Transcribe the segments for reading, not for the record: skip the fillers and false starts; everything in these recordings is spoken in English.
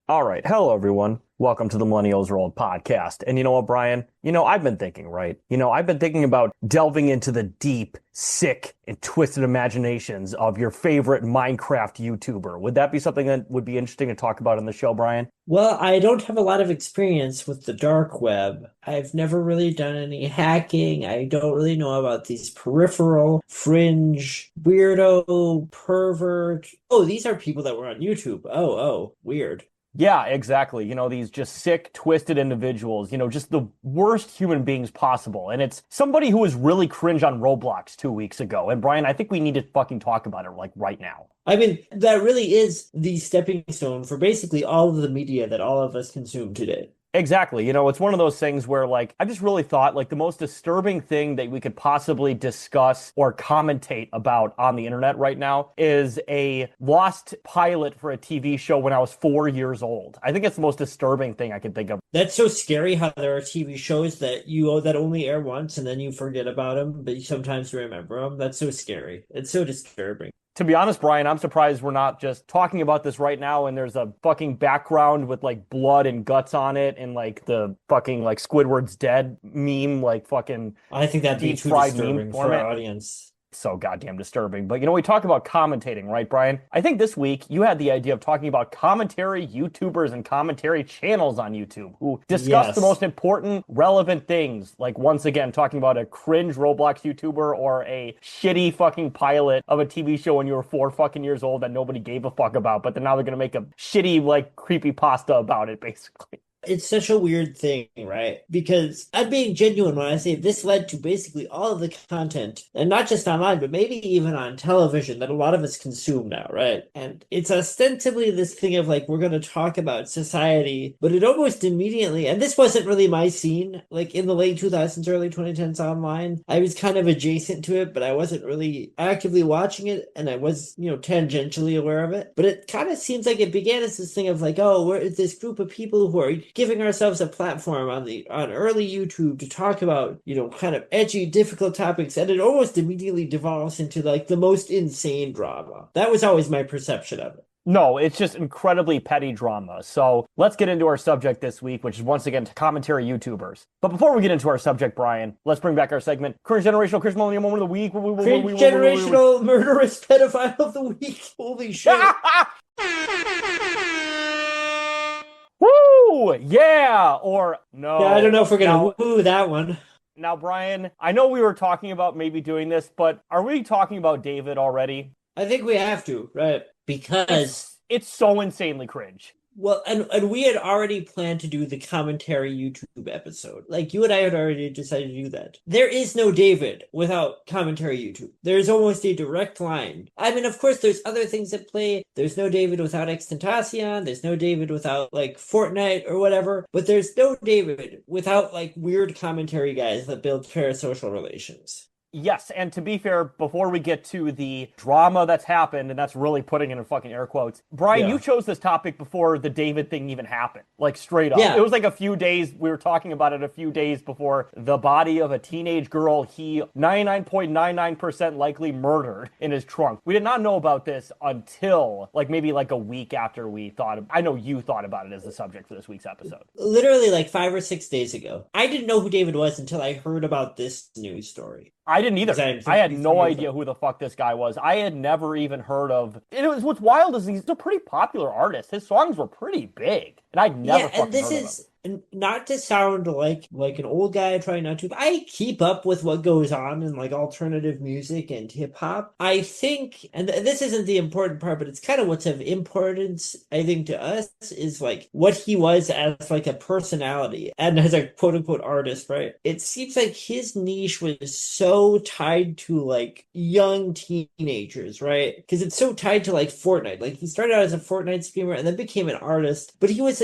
All right. Hello, everyone. Welcome to the Millennials World podcast. And you know what, Brian? I've been thinking, right? I've been thinking about delving into the deep, sick, and twisted imaginations of your favorite Minecraft YouTuber. Would that be something that would be interesting to talk about on the show, Brian? Well, I don't have a lot of experience with the dark web. I've never really done any hacking. I don't really know about these peripheral, fringe, weirdo, pervert. Oh, these are people that were on YouTube. Oh, weird. Yeah, exactly. These just sick, twisted individuals, just the worst human beings possible. And it's somebody who was really cringe on Roblox 2 weeks ago. And Brian, I think we need to fucking talk about it like right now. I mean, that really is the stepping stone for basically all of the media that all of us consume today. Exactly. It's one of those things where, like, I just really thought, like, the most disturbing thing that we could possibly discuss or commentate about on the internet right now is a lost pilot for a TV show when I was 4 years old. I think it's the most disturbing thing I could think of. That's so scary how there are TV shows that only air once and then you forget about them, but you sometimes remember them. That's so scary. It's so disturbing. To be honest, Brian, I'm surprised we're not just talking about this right now and there's a fucking background with like blood and guts on it and like the fucking like Squidward's dead meme, like fucking I think that'd be deep too fried meme disturbing for format. our audience. So goddamn disturbing. But we talk about commentating, right, Brian? I think this week you had the idea of talking about commentary YouTubers and commentary channels on YouTube who discuss the Yes. most important, relevant things. Like, once again, talking about a cringe Roblox YouTuber or a shitty fucking pilot of a TV show when you were 4 fucking years old that nobody gave a fuck about, but then now they're gonna make a shitty, like, creepy pasta about it, basically. It's such a weird thing, right? Because I'm being genuine when I say this led to basically all of the content, and not just online, but maybe even on television that a lot of us consume now, right? And it's ostensibly this thing of like, we're going to talk about society, but it almost immediately, and this wasn't really my scene, like in the late 2000s, early 2010s online, I was kind of adjacent to it, but I wasn't really actively watching it, and I was, tangentially aware of it. But it kind of seems like it began as this thing of like, oh, we're this group of people who are giving ourselves a platform on early YouTube to talk about, kind of edgy, difficult topics, and it almost immediately devolves into like the most insane drama. That was always my perception of it. No, it's just incredibly petty drama. So let's get into our subject this week, which is once again commentary YouTubers. But before we get into our subject, Brian, let's bring back our segment, Cringe Generational Cringe Millennial Moment of the Week. Cringe generational murderous pedophile of the week. Holy shit. Woo! Yeah! Or no. Yeah, I don't know if we're gonna Now, woo that one. now, Brian, I know we were talking about maybe doing this, but are we talking about David already? I think we have to, right? Because It's so insanely cringe. well, and we had already planned to do the commentary YouTube episode. Like you and I had already decided to do that. There is no David without commentary YouTube. There's almost a direct line. I mean, of course, there's other things at play. There's no David without Extentacion. There's no David without like Fortnite or whatever. But there's no David without like weird commentary guys that build parasocial relations. Yes, and to be fair, before we get to the drama that's happened, and that's really putting it in fucking air quotes, Brian, Yeah. you chose this topic before the David thing even happened. Like, straight up. Yeah. It was like a few days, we were talking about it a few days before the body of a teenage girl he 99.99% likely murdered in his trunk. We did not know about this until, like, maybe like a week after we thought I know you thought about it as the subject for this week's episode. Literally like 5 or 6 days ago. I didn't know who David was until I heard about this news story. I didn't either. I had no idea who the fuck this guy was. I had never even heard of. And it was what's wild is he's a pretty popular artist. His songs were pretty big, and I'd never Yeah, fucking and this heard of him. is and not to sound like an old guy trying not to. I keep up with what goes on in like alternative music and hip hop. I think, and this isn't the important part, but it's kind of what's of importance. I think to us is like what he was as like a personality and as a quote unquote artist, right? It seems like his niche was so tied to like young teenagers, right? Because it's so tied to like Fortnite. Like he started out as a Fortnite streamer and then became an artist, but he was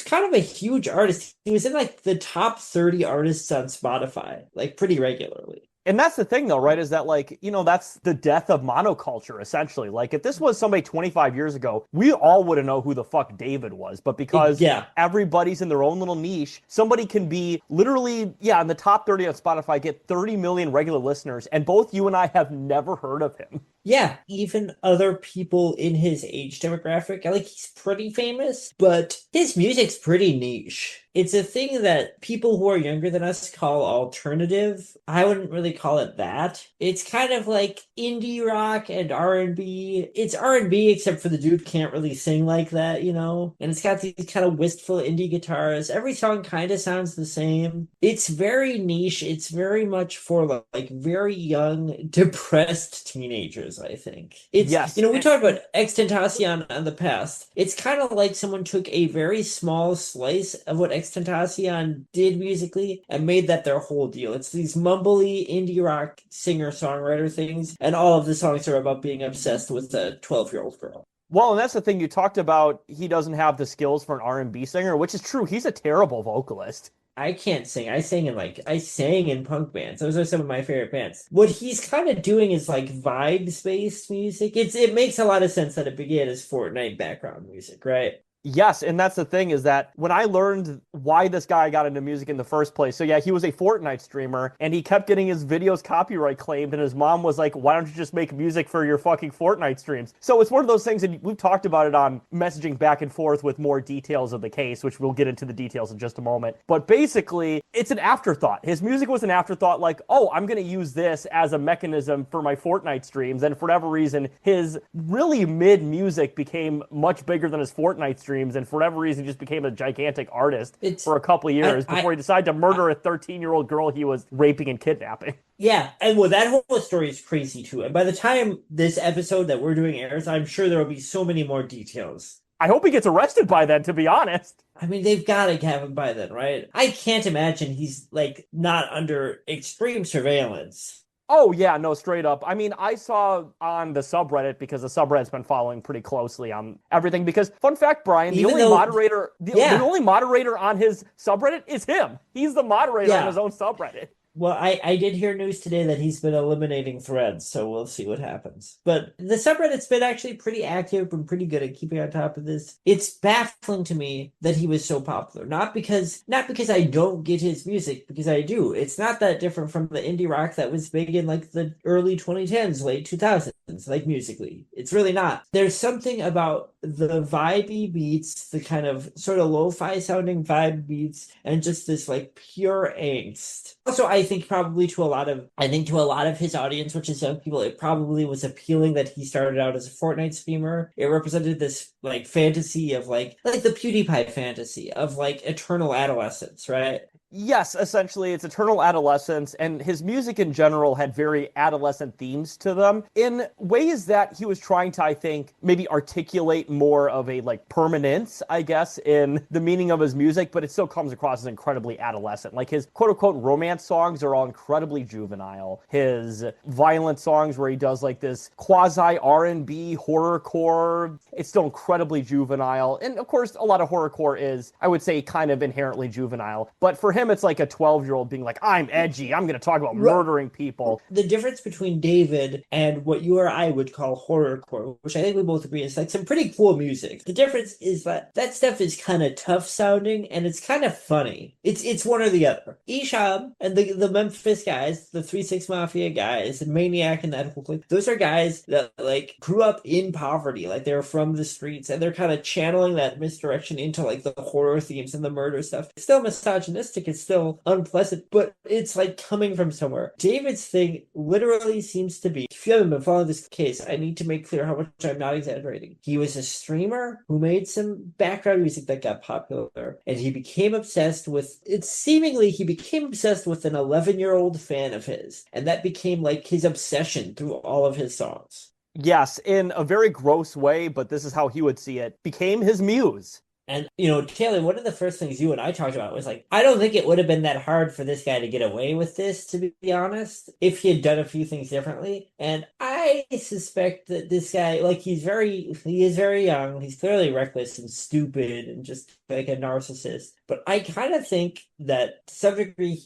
kind of a huge artist. He was in like the top 30 artists on Spotify, like pretty regularly. And that's the thing, though, right? Is that, like, that's the death of monoculture, essentially. Like, if this was somebody 25 years ago, we all would have known who the fuck David was. But because Yeah. everybody's in their own little niche, somebody can be literally, yeah, in the top 30 on Spotify, get 30 million regular listeners, and both you and I have never heard of him. Yeah, even other people in his age demographic, like he's pretty famous, but his music's pretty niche. It's a thing that people who are younger than us call alternative. I wouldn't really call it that. It's kind of like indie rock and R&B. It's R&B except for the dude can't really sing like that, you know? And it's got these kind of wistful indie guitars. Every song kind of sounds the same. It's very niche. It's very much for like very young, depressed teenagers, I think. It's, Yes. we talked about Extentacion in the past. It's kind of like someone took a very small slice of what Extentacion did musically and made that their whole deal. It's these mumbly indie rock singer-songwriter things, and all of the songs are about being obsessed with a 12-year-old girl. Well, and that's the thing you talked about. He doesn't have the skills for an R&B singer, which is true. He's a terrible vocalist. I can't sing. I sang in punk bands. Those are some of my favorite bands. What he's kind of doing is like vibes-based music. It makes a lot of sense that it began as Fortnite background music, right? Yes, and that's the thing is that when I learned why this guy got into music in the first place, so yeah, he was a Fortnite streamer and he kept getting his videos copyright claimed, and his mom was like, why don't you just make music for your fucking Fortnite streams? So it's one of those things, and we've talked about it on messaging back and forth with more details of the case, which we'll get into the details in just a moment. But basically, it's an afterthought. His music was an afterthought, like, oh, I'm going to use this as a mechanism for my Fortnite streams, and for whatever reason, his really mid music became much bigger than his Fortnite streams. And for whatever reason, he just became a gigantic artist for a couple of years before he decided to murder a 13-year-old girl he was raping and kidnapping. Yeah, and well, that whole story is crazy too. And by the time this episode that we're doing airs, I'm sure there will be so many more details. I hope he gets arrested by then, to be honest. I mean, they've got to have him by then, right? I can't imagine he's like not under extreme surveillance. Oh, yeah, no, straight up. I mean, I saw on the subreddit, because the subreddit's been following pretty closely on everything, because, fun fact, Brian, the only moderator on his subreddit is him. He's the moderator on his own subreddit. Well, I did hear news today that he's been eliminating threads, so we'll see what happens. But the subreddit's been actually pretty active and pretty good at keeping on top of this. It's baffling to me that he was so popular. Not because I don't get his music, because I do. It's not that different from the indie rock that was big in like the early 2010s, late 2000s, like musically. It's really not. There's something about the vibey beats, the kind of sort of lo-fi sounding vibe beats, and just this like pure angst. Also, I think to a lot of his audience, which is young people, it probably was appealing that he started out as a Fortnite streamer. It represented this like fantasy of like the PewDiePie fantasy of like eternal adolescence, right? Yes, essentially, it's eternal adolescence, and his music in general had very adolescent themes to them in ways that he was trying to, I think, maybe articulate more of a, like, permanence, I guess, in the meaning of his music, but it still comes across as incredibly adolescent. Like, his quote-unquote romance songs are all incredibly juvenile. His violent songs where he does, like, this quasi-R&B horrorcore, it's still incredibly juvenile. And, of course, a lot of horrorcore is, I would say, kind of inherently juvenile. But for him, it's like a 12-year-old being like, I'm edgy, I'm going to talk about murdering people. The difference between David and what you or I would call horrorcore, which I think we both agree is like some pretty cool music. The difference is that stuff is kind of tough sounding and it's kind of funny. It's one or the other. Isham and the Memphis guys, the 3-6 Mafia guys, and Maniac and that whole thing, those are guys that like grew up in poverty, like they're from the streets, and they're kind of channeling that misdirection into like the horror themes and the murder stuff. It's still misogynistic, it's still unpleasant, but it's like coming from somewhere. David's thing literally seems to be, if you haven't been following this case, I need to make clear how much I'm not exaggerating. He was a streamer who made some background music that got popular, and he became obsessed with an 11-year-old fan of his, and that became like his obsession through all of his songs. Yes, in a very gross way, but this is how he would see it, became his muse. And, Taylor, one of the first things you and I talked about was like, I don't think it would have been that hard for this guy to get away with this, to be honest, if he had done a few things differently. And I suspect that this guy, like, he is very young. He's clearly reckless and stupid and just like a narcissist. But I kind of think that to some degree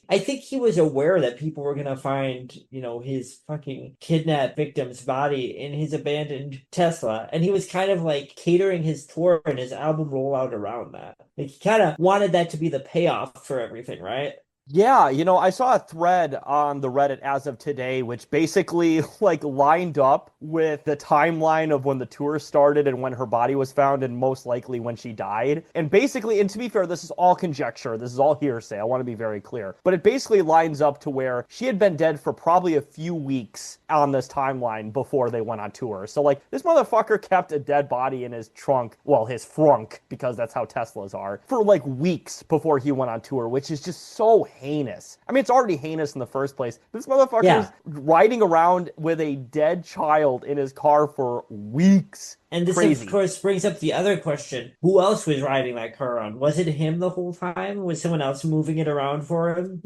I think he was aware that people were going to find, his fucking kidnapped victim's body in his abandoned Tesla. And he was kind of like catering his tour and his album rollout around that. Like he kind of wanted that to be the payoff for everything, right? Yeah, I saw a thread on the Reddit as of today, which basically like lined up with the timeline of when the tour started and when her body was found, and most likely when she died. And basically, and to be fair, this is all conjecture. This is all hearsay. I want to be very clear. But it basically lines up to where she had been dead for probably a few weeks on this timeline before they went on tour. So like this motherfucker kept a dead body in his trunk, well, his frunk, because that's how Teslas are, for like weeks before he went on tour, which is just so heinous. I mean, it's already heinous in the first place. This motherfucker's Yeah. riding around with a dead child in his car for weeks. And this, of Crazy. course, brings up the other question. Who else was riding that car around? Was it him the whole time? Was someone else moving it around for him?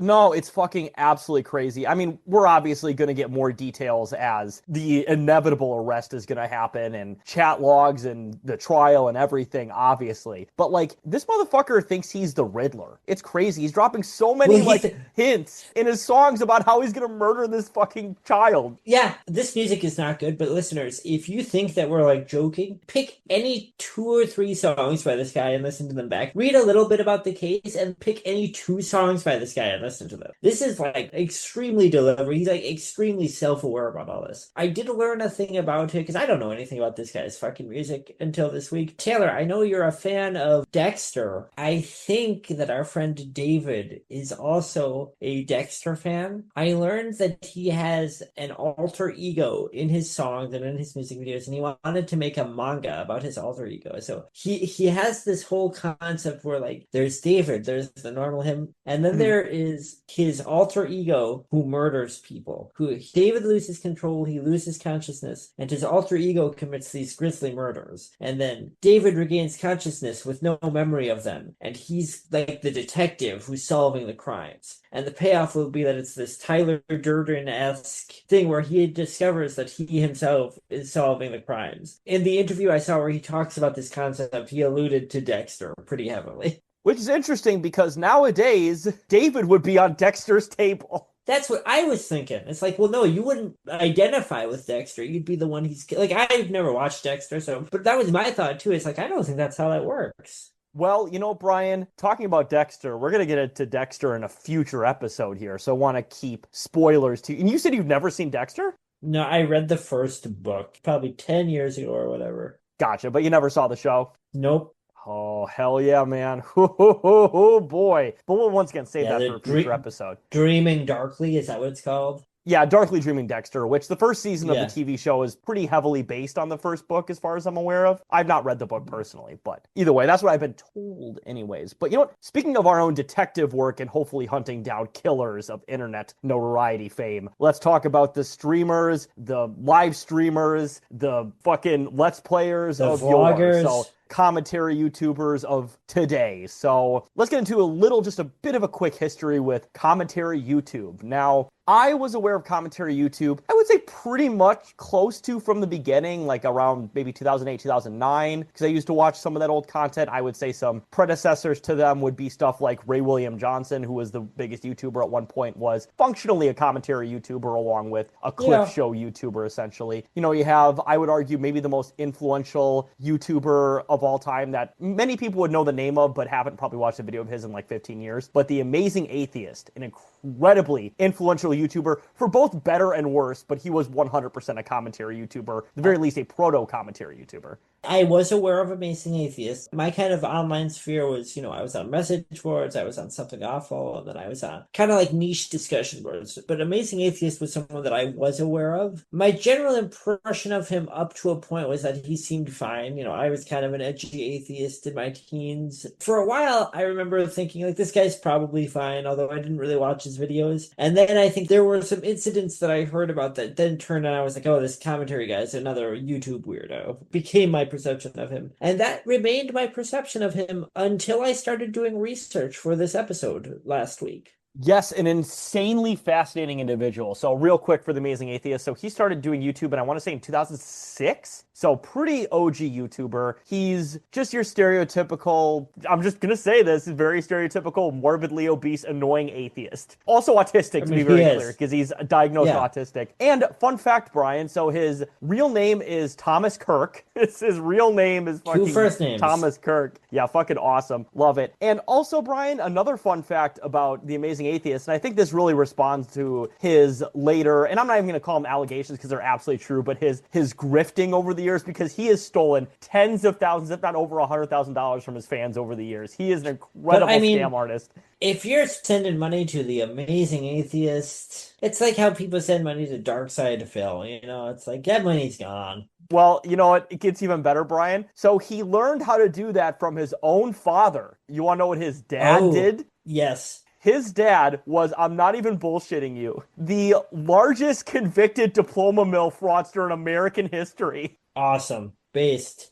No, it's fucking absolutely crazy. I mean, we're obviously going to get more details as the inevitable arrest is going to happen and chat logs and the trial and everything, obviously. But like, this motherfucker thinks he's the Riddler. It's crazy. He's dropping so many Well, like hints in his songs about how he's going to murder this fucking child. yeah, this music is not good, but listeners, if you think that we're like joking, pick any 2 or 3 songs by this guy and listen to them back. Read a little bit about the case and pick any 2 songs by this guy and listen to them. This is like extremely deliberate. He's like extremely self-aware about all this. I did learn a thing about him because I don't know anything about this guy's fucking music until this week. Taylor, I know you're a fan of Dexter. I think that our friend David is also a Dexter fan. I learned that he has an alter ego in his songs and in his music videos, and he wanted to make a manga about his alter ego. So he has this whole concept where like there's David, there's the normal him, and then there is his alter ego who murders people. Who David loses control, he loses consciousness, and his alter ego commits these grisly murders. And then David regains consciousness with no memory of them, and he's like the detective who's solving the crimes. And the payoff will be that it's this Tyler Durden-esque thing where he discovers that he himself is solving the crimes. In the interview I saw where he talks about this concept, he alluded to Dexter pretty heavily. Which is interesting because nowadays, David would be on Dexter's table. That's what I was thinking. It's like, well, no, you wouldn't identify with Dexter. You'd be the one he's like. I've never watched Dexter, but that was my thought too. It's like I don't think that's how that works. Well, Brian, talking about Dexter, we're going to get into Dexter in a future episode here, so I want to keep spoilers to you. And you said you've never seen Dexter? No, I read the first book probably 10 years ago or whatever. Gotcha, but you never saw the show? Nope. Oh, hell yeah, man. Oh, boy. But we'll once again save that for a future episode. Dreaming Darkly, is that what it's called? Yeah, Darkly Dreaming Dexter, which the first season of Yeah. the TV show is pretty heavily based on the first book, as far as I'm aware of. I've not read the book personally, but either way, that's what I've been told anyways. But you know what? Speaking of our own detective work and hopefully hunting down killers of internet notoriety fame, let's talk about the streamers, the live streamers, the fucking Let's Players The of vloggers. yore. So commentary YouTubers of today. So let's get into just a bit of a quick history with commentary YouTube. Now, I was aware of commentary YouTube, I would say pretty much close to from the beginning, like around maybe 2008, 2009, because I used to watch some of that old content. I would say some predecessors to them would be stuff like Ray William Johnson, who was the biggest YouTuber at one point, was functionally a commentary YouTuber along with a clip show YouTuber, essentially. You have, I would argue, maybe the most influential YouTuber of all time that many people would know the name of, but haven't probably watched a video of his in like 15 years. But The Amazing Atheist, an incredibly influential YouTuber for both better and worse, but he was 100% a commentary YouTuber, at the very least a proto-commentary YouTuber. I was aware of Amazing Atheist. My kind of online sphere was, I was on message boards, I was on Something Awful, and then I was on kind of like niche discussion boards. But Amazing Atheist was someone that I was aware of. My general impression of him up to a point was that he seemed fine. I was kind of an edgy atheist in my teens. For a while, I remember thinking, like, this guy's probably fine, although I didn't really watch his videos. And then I think there were some incidents that I heard about that then turned out I was like, oh, this commentary guy is another YouTube weirdo. Became my perception of him. And that remained my perception of him until I started doing research for this episode last week. Yes, an insanely fascinating individual. So, real quick for the Amazing Atheist. So, he started doing YouTube, and I want to say in 2006. So, pretty OG YouTuber. He's just your stereotypical, I'm just going to say this, very stereotypical, morbidly obese, annoying atheist. Also autistic, I to mean, be he very clear, is. because he's diagnosed Yeah. autistic. And fun fact, Brian, so his real name is Thomas Kirk. His real name is Two fucking first names. Thomas Kirk. Yeah, fucking awesome. Love it. And also, Brian, another fun fact about the Amazing Atheist, and I think this really responds to his later, and I'm not even going to call them allegations because they're absolutely true, but his grifting over the years, because he has stolen tens of thousands, if not over $100,000 from his fans over the years. He is an But incredible I scam mean, artist. if you're sending money to the Amazing Atheist, it's like how people send money to Dark Side Phil. It's like that money's gone. Well, you know what? It gets even better, Brian. So he learned how to do that from his own father. You want to know what his dad Oh, did? yes. His dad was, I'm not even bullshitting you, the largest convicted diploma mill fraudster in American history. Awesome. Based.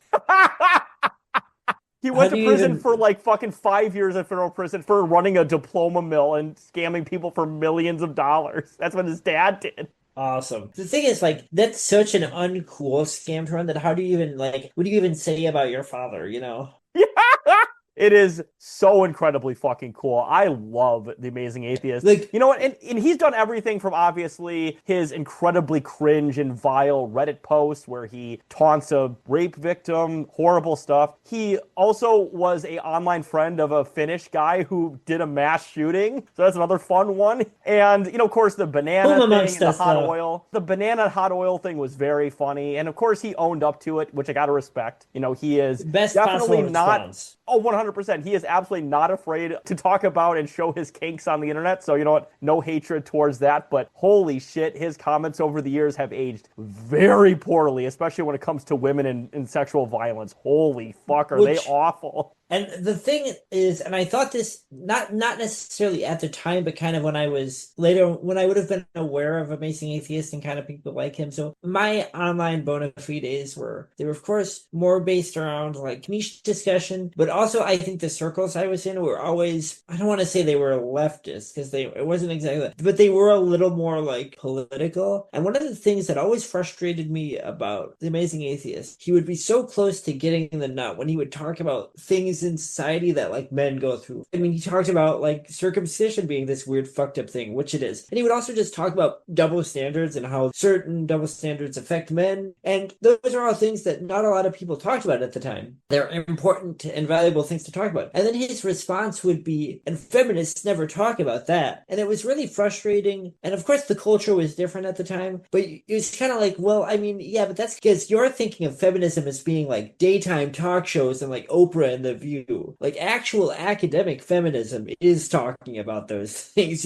He How went do to you prison even for like fucking 5 years in federal prison for running a diploma mill and scamming people for millions of dollars. That's what his dad did. awesome. The thing is, like, that's such an uncool scam to run that how do you even like what do you even say about your father? It is so incredibly fucking cool. I love The Amazing Atheist. Like, You know what? And he's done everything from obviously his incredibly cringe and vile Reddit posts where he taunts a rape victim, horrible stuff. He also was a online friend of a Finnish guy who did a mass shooting. So that's another fun one. And, of course, the banana whom thing amongst and the us hot though? oil. The banana and hot oil thing was very funny. And, of course, he owned up to it, which I gotta respect. He is Best definitely possible not. response. Oh, 100%. He is absolutely not afraid to talk about and show his kinks on the internet. So, you know what? No hatred towards that. But holy shit, his comments over the years have aged very poorly, especially when it comes to women and sexual violence. Holy fuck, are they Which awful? And the thing is, and I thought this not necessarily at the time, but kind of when I was later, when I would have been aware of Amazing Atheist and kind of people like him. So my online bona fides they were of course more based around like niche discussion, but also I think the circles I was in were always, I don't want to say they were leftist because it wasn't exactly that, but they were a little more like political. And one of the things that always frustrated me about the Amazing Atheist, he would be so close to getting the nut when he would talk about things in society that like men go through. I mean, he talked about like circumcision being this weird fucked up thing, which it is. And he would also just talk about double standards and how certain double standards affect men. And those are all things that not a lot of people talked about at the time. They're important and valuable things to talk about. And then his response would be, and feminists never talk about that. And it was really frustrating. And of course, the culture was different at the time, but it was kind of like, well, I mean, yeah, but that's because you're thinking of feminism as being like daytime talk shows and like Oprah and The View. Like actual academic feminism is talking about those things.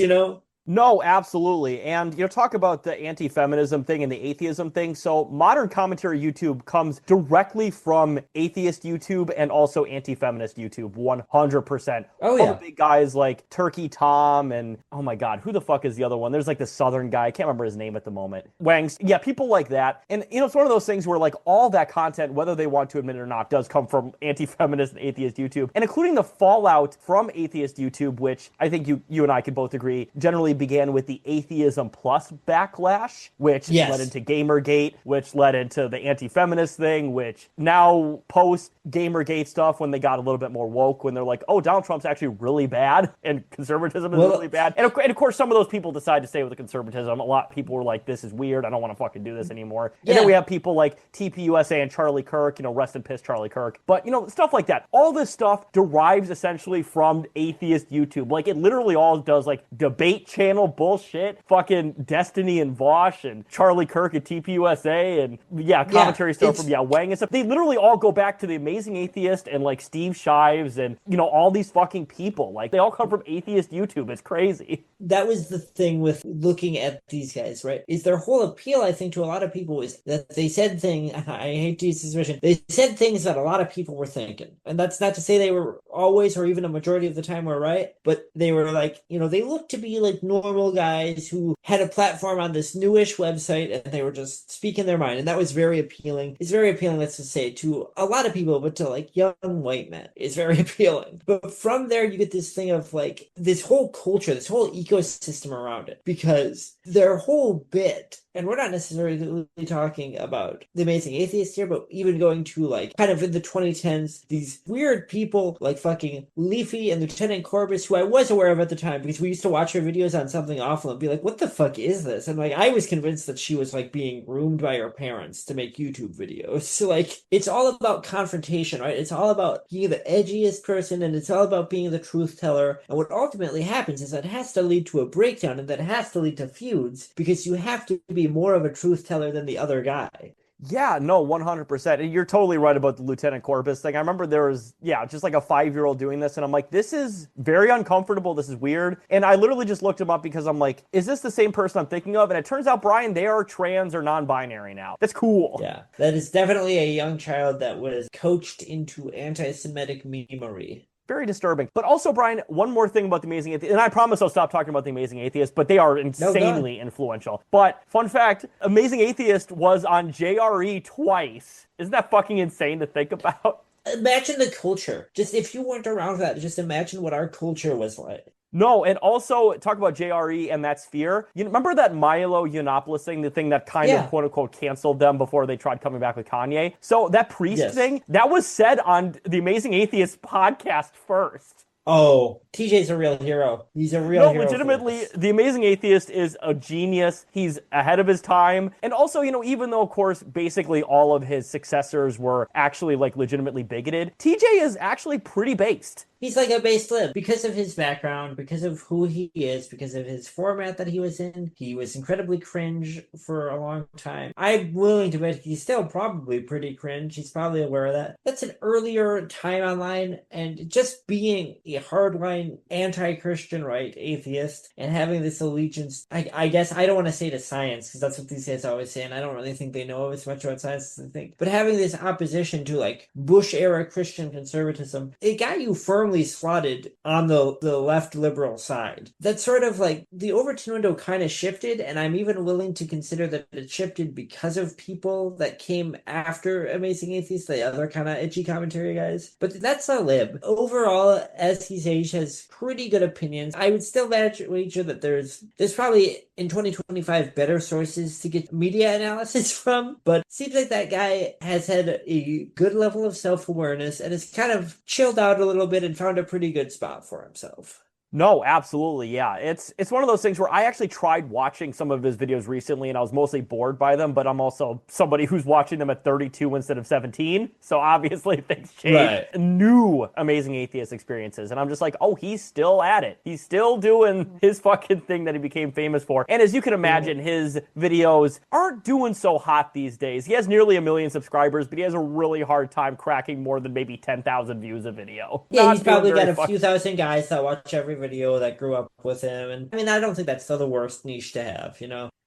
No, absolutely. And, talk about the anti-feminism thing and the atheism thing. So modern commentary YouTube comes directly from atheist YouTube and also anti-feminist YouTube, 100%. Oh, All the yeah. big guys like Turkey Tom and, oh my God, who the fuck is the other one? There's like the Southern guy. I can't remember his name at the moment. Wangs. Yeah, people like that. And, it's one of those things where like all that content, whether they want to admit it or not, does come from anti-feminist and atheist YouTube. And including the fallout from atheist YouTube, which I think you and I could both agree generally began with the atheism plus backlash, which Yes. led into Gamergate, which led into the anti-feminist thing, which now post Gamergate stuff, when they got a little bit more woke, when they're like, oh, Donald Trump's actually really bad and conservatism is really bad. And of course, some of those people decide to stay with the conservatism. A lot of people were like, this is weird. I don't want to fucking do this anymore. Yeah. And then we have people like TPUSA and Charlie Kirk, rest in piss Charlie Kirk. But, stuff like that. All this stuff derives essentially from atheist YouTube. Like, it literally all does like debate channel bullshit, fucking Destiny and Vosh and Charlie Kirk at TPUSA and commentary stuff from Wang and stuff. They literally all go back to the Amazing Atheist and like Steve Shives and all these fucking people. Like, they all come from atheist YouTube. It's crazy. That was the thing with looking at these guys, right? Is their whole appeal, I think, to a lot of people is that they said things, I hate to use this expression, they said things that a lot of people were thinking. And that's not to say they were always or even a majority of the time were right, but they were like, they looked to be like normal guys who had a platform on this newish website and they were just speaking their mind. And that was very appealing. It's very appealing, let's just say, to a lot of people, but to like young white men, it's very appealing. But from there, you get this thing of like this whole culture, this whole ecosystem around it, because their whole bit, and we're not necessarily talking about The Amazing Atheist here, but even going to like kind of in the 2010s, these weird people like fucking Leafy and Lieutenant Corbus, who I was aware of at the time because we used to watch her videos on Something Awful and be like, what the fuck is this? And like I was convinced that she was like being groomed by her parents to make YouTube videos. So like it's all about confrontation, right? It's all about being the edgiest person and it's all about being the truth teller. And what ultimately happens is that has to lead to a breakdown and that has to lead to feuds because you have to be more of a truth teller than the other guy. Yeah, no, 100%. And you're totally right about the Lieutenant Corbus thing. I remember there was, just like a 5-year-old doing this. And I'm like, this is very uncomfortable. This is weird. And I literally just looked him up because I'm like, is this the same person I'm thinking of? And it turns out, Brian, they are trans or non-binary now. That's cool. Yeah, that is definitely a young child that was coached into anti-Semitic memery. Very disturbing. But also, Brian, one more thing about The Amazing Atheist, and I promise I'll stop talking about The Amazing Atheist, but they are insanely influential. But fun fact, Amazing Atheist was on JRE twice. Isn't that fucking insane to think about? Imagine the culture. Just if you weren't around that, just imagine what our culture was like. No, and also talk about JRE and that sphere. You remember that Milo Yiannopoulos thing, the thing that kind of quote unquote canceled them before they tried coming back with Kanye? So that priest thing, that was said on the Amazing Atheist podcast first. Oh, TJ's a real hero. He's a real hero. No, legitimately, The Amazing Atheist is a genius. He's ahead of his time. And also, even though, of course, basically all of his successors were actually, like, legitimately bigoted, TJ is actually pretty based. He's like a base lib because of his background, because of who he is, because of his format that he was in. He was incredibly cringe for a long time. I'm willing to bet he's still probably pretty cringe. He's probably aware of that. That's an earlier time online, and just being a hardline anti-Christian, right, atheist, and having this allegiance, I guess I don't want to say to science, because that's what these guys always say, and I don't really think they know as much about science as they think. But having this opposition to like Bush-era Christian conservatism, it got you firmly slotted on the left liberal side. That's sort of like the Overton window kind of shifted, and I'm even willing to consider that it shifted because of people that came after Amazing Atheist, the other kind of edgy commentary guys. But that's a lib. Overall, as he's aged, has pretty good opinions. I would still wager that there's probably in 2025 better sources to get media analysis from, but it seems like that guy has had a good level of self-awareness and has kind of chilled out a little bit and found a pretty good spot for himself. No, absolutely, yeah. It's one of those things where I actually tried watching some of his videos recently and I was mostly bored by them, but I'm also somebody who's watching them at 32 instead of 17, so obviously things change. Right. New Amazing Atheist experiences, and I'm just like, oh, he's still at it. He's still doing his fucking thing that he became famous for. And as you can imagine, his videos aren't doing so hot these days. He has nearly 1 million subscribers, but he has a really hard time cracking more than maybe 10,000 views a video. Yeah, he's probably got a few thousand guys that watch every video that grew up with him, and I mean, I don't think that's still the worst niche to have,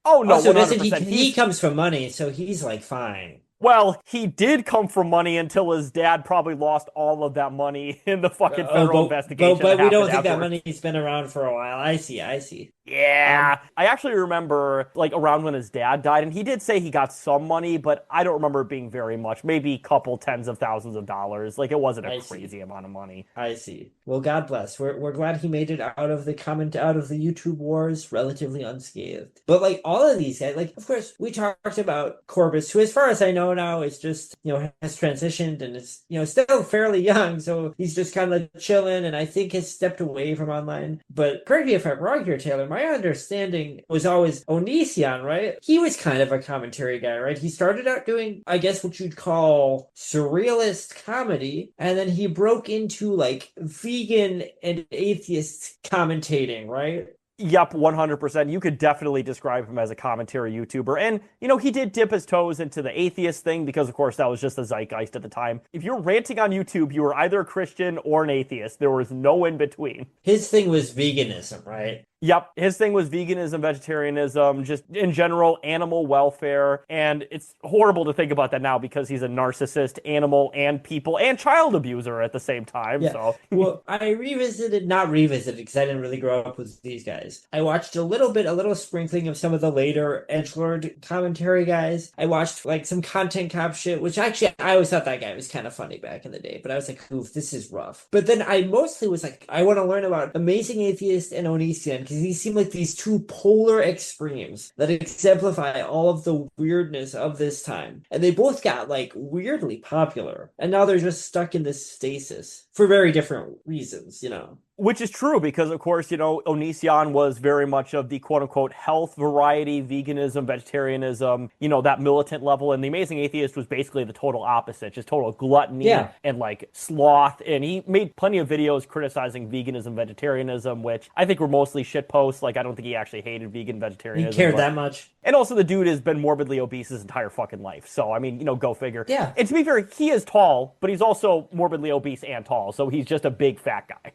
Oh no, also, 100%. He comes from money, so he's like fine. Well, he did come from money until his dad probably lost all of that money in the fucking federal investigation. But we don't think that money's been around for a while. I see. Yeah. I actually remember, like, around when his dad died, and he did say he got some money, but I don't remember it being very much. Maybe a couple tens of thousands of dollars. Like, it wasn't a crazy amount of money. I see. Well, God bless. We're glad he made it out of the YouTube wars relatively unscathed. But, like, all of these guys, like, of course, we talked about Corbus, who, as far as I know now, is just, has transitioned and is, still fairly young, so he's just kind of chilling, and I think has stepped away from online. But correct me if I'm wrong here, Taylor, my understanding was always Onision, right? He was kind of a commentary guy, right? He started out doing, I guess, what you'd call surrealist comedy, and then he broke into, like, vegan and atheist commentating, right? Yep, 100%. You could definitely describe him as a commentary YouTuber. And, he did dip his toes into the atheist thing because, of course, that was just the zeitgeist at the time. If you're ranting on YouTube, you were either a Christian or an atheist. There was no in between. His thing was veganism, right? Yep, his thing was veganism, vegetarianism, just in general animal welfare, and it's horrible to think about that now because he's a narcissist, animal and people and child abuser at the same time. Yeah. So Well, I not revisited because I didn't really grow up with these guys. I watched a little sprinkling of some of the later edgelord commentary guys. I watched like some content cop shit, which actually I always thought that guy was kind of funny back in the day, but I was like, oof, this is rough. But then I mostly was like, I want to learn about Amazing Atheist and Onision because these seem like these two polar extremes that exemplify all of the weirdness of this time. And they both got like weirdly popular. And now they're just stuck in this stasis for very different reasons, you know. which is true because, of course, Onision was very much of the quote unquote health variety, veganism, vegetarianism, that militant level. And The Amazing Atheist was basically the total opposite, just total gluttony and like sloth. And he made plenty of videos criticizing veganism, vegetarianism, which I think were mostly shit posts. Like, I don't think he actually hated vegan vegetarianism. He cared that much. And also, the dude has been morbidly obese his entire fucking life. So, I mean, go figure. Yeah. And to be fair, he is tall, but he's also morbidly obese and tall. So he's just a big fat guy.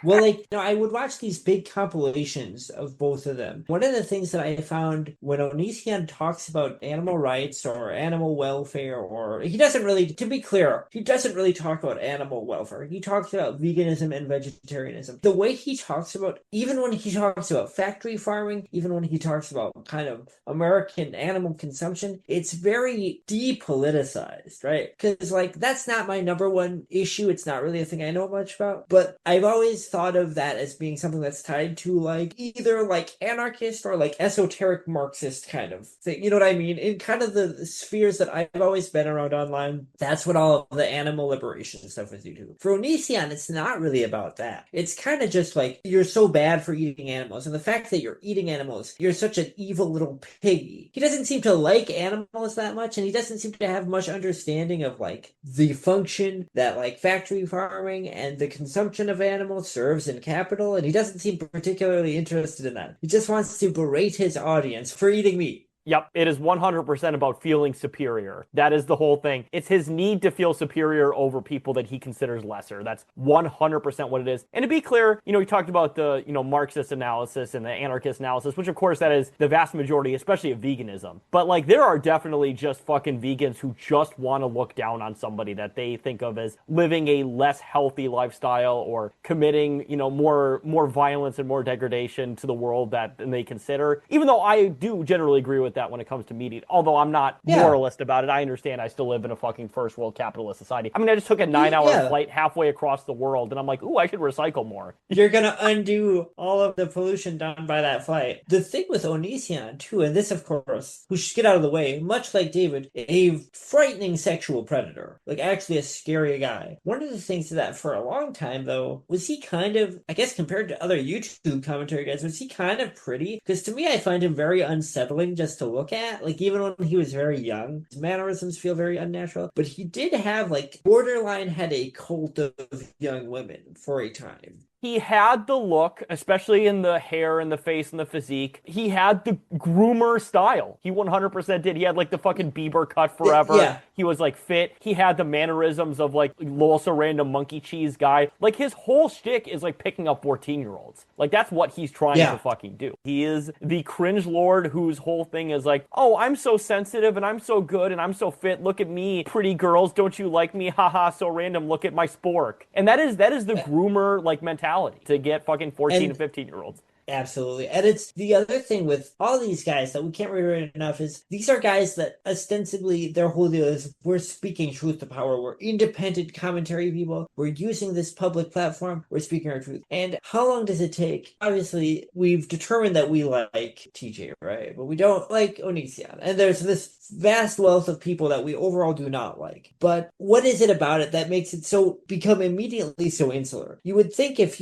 Well, I would watch these big compilations of both of them. One of the things that I found when Onision talks about animal rights or animal welfare, or he doesn't really, to be clear, he doesn't really talk about animal welfare. He talks about veganism and vegetarianism. The way he talks about, even when he talks about factory farming, even when he talks about kind of American animal consumption, it's very depoliticized, right? Because, that's not my number one issue. It's not really a thing I know much about, but I've always thought of that as being something that's tied to either anarchist or esoteric Marxist kind of thing. You know what I mean? In kind of the spheres that I've always been around online, that's what all of the animal liberation stuff is due to. For Onision, it's not really about that. It's kind of just you're so bad for eating animals, and the fact that you're eating animals, you're such an evil little piggy. He doesn't seem to like animals that much, and he doesn't seem to have much understanding of the function that factory farming and the consumption of animals serves in capital, and he doesn't seem particularly interested in that. He just wants to berate his audience for eating meat. Yep, it is 100% about feeling superior. That is the whole thing. It's his need to feel superior over people that he considers lesser. That's 100% what it is. And to be clear, he talked about the, Marxist analysis and the anarchist analysis, which of course that is the vast majority, especially of veganism. But there are definitely just fucking vegans who just want to look down on somebody that they think of as living a less healthy lifestyle or committing, more violence and more degradation to the world than they consider. Even though I do generally agree with that when it comes to meat eating. Although I'm not moralist about it. I understand I still live in a fucking first world capitalist society. I mean, I just took a 9-hour flight halfway across the world and I'm like, ooh, I should recycle more. You're gonna undo all of the pollution done by that flight. The thing with Onision too, and this of course, who should get out of the way, much like David, a frightening sexual predator. Actually a scary guy. One of the things that for a long time though, was he kind of, I guess compared to other YouTube commentary guys, was he kind of pretty? Because to me I find him very unsettling just to look at. Even when he was very young, his mannerisms feel very unnatural. But he did have borderline had a cult of young women for a time. He had the look, especially in the hair and the face and the physique. He had the groomer style. He 100% did. He had the fucking Bieber cut forever. Yeah. He was fit. He had the mannerisms of also random monkey cheese guy. His whole shtick is picking up 14-year-olds. That's what he's trying to fucking do. He is the cringe lord whose whole thing is oh, I'm so sensitive and I'm so good and I'm so fit. Look at me, pretty girls. Don't you like me? Haha, so random. Look at my spork. And that is the groomer mentality to get fucking 14 and 15-year-olds. Absolutely. And it's the other thing with all these guys that we can't reiterate enough is these are guys that ostensibly their whole deal is we're speaking truth to power. We're independent commentary people. We're using this public platform. We're speaking our truth. And how long does it take? Obviously, we've determined that we like TJ, right? But we don't like Onision. And there's this vast wealth of people that we overall do not like. But what is it about it that makes it become immediately so insular? You would think if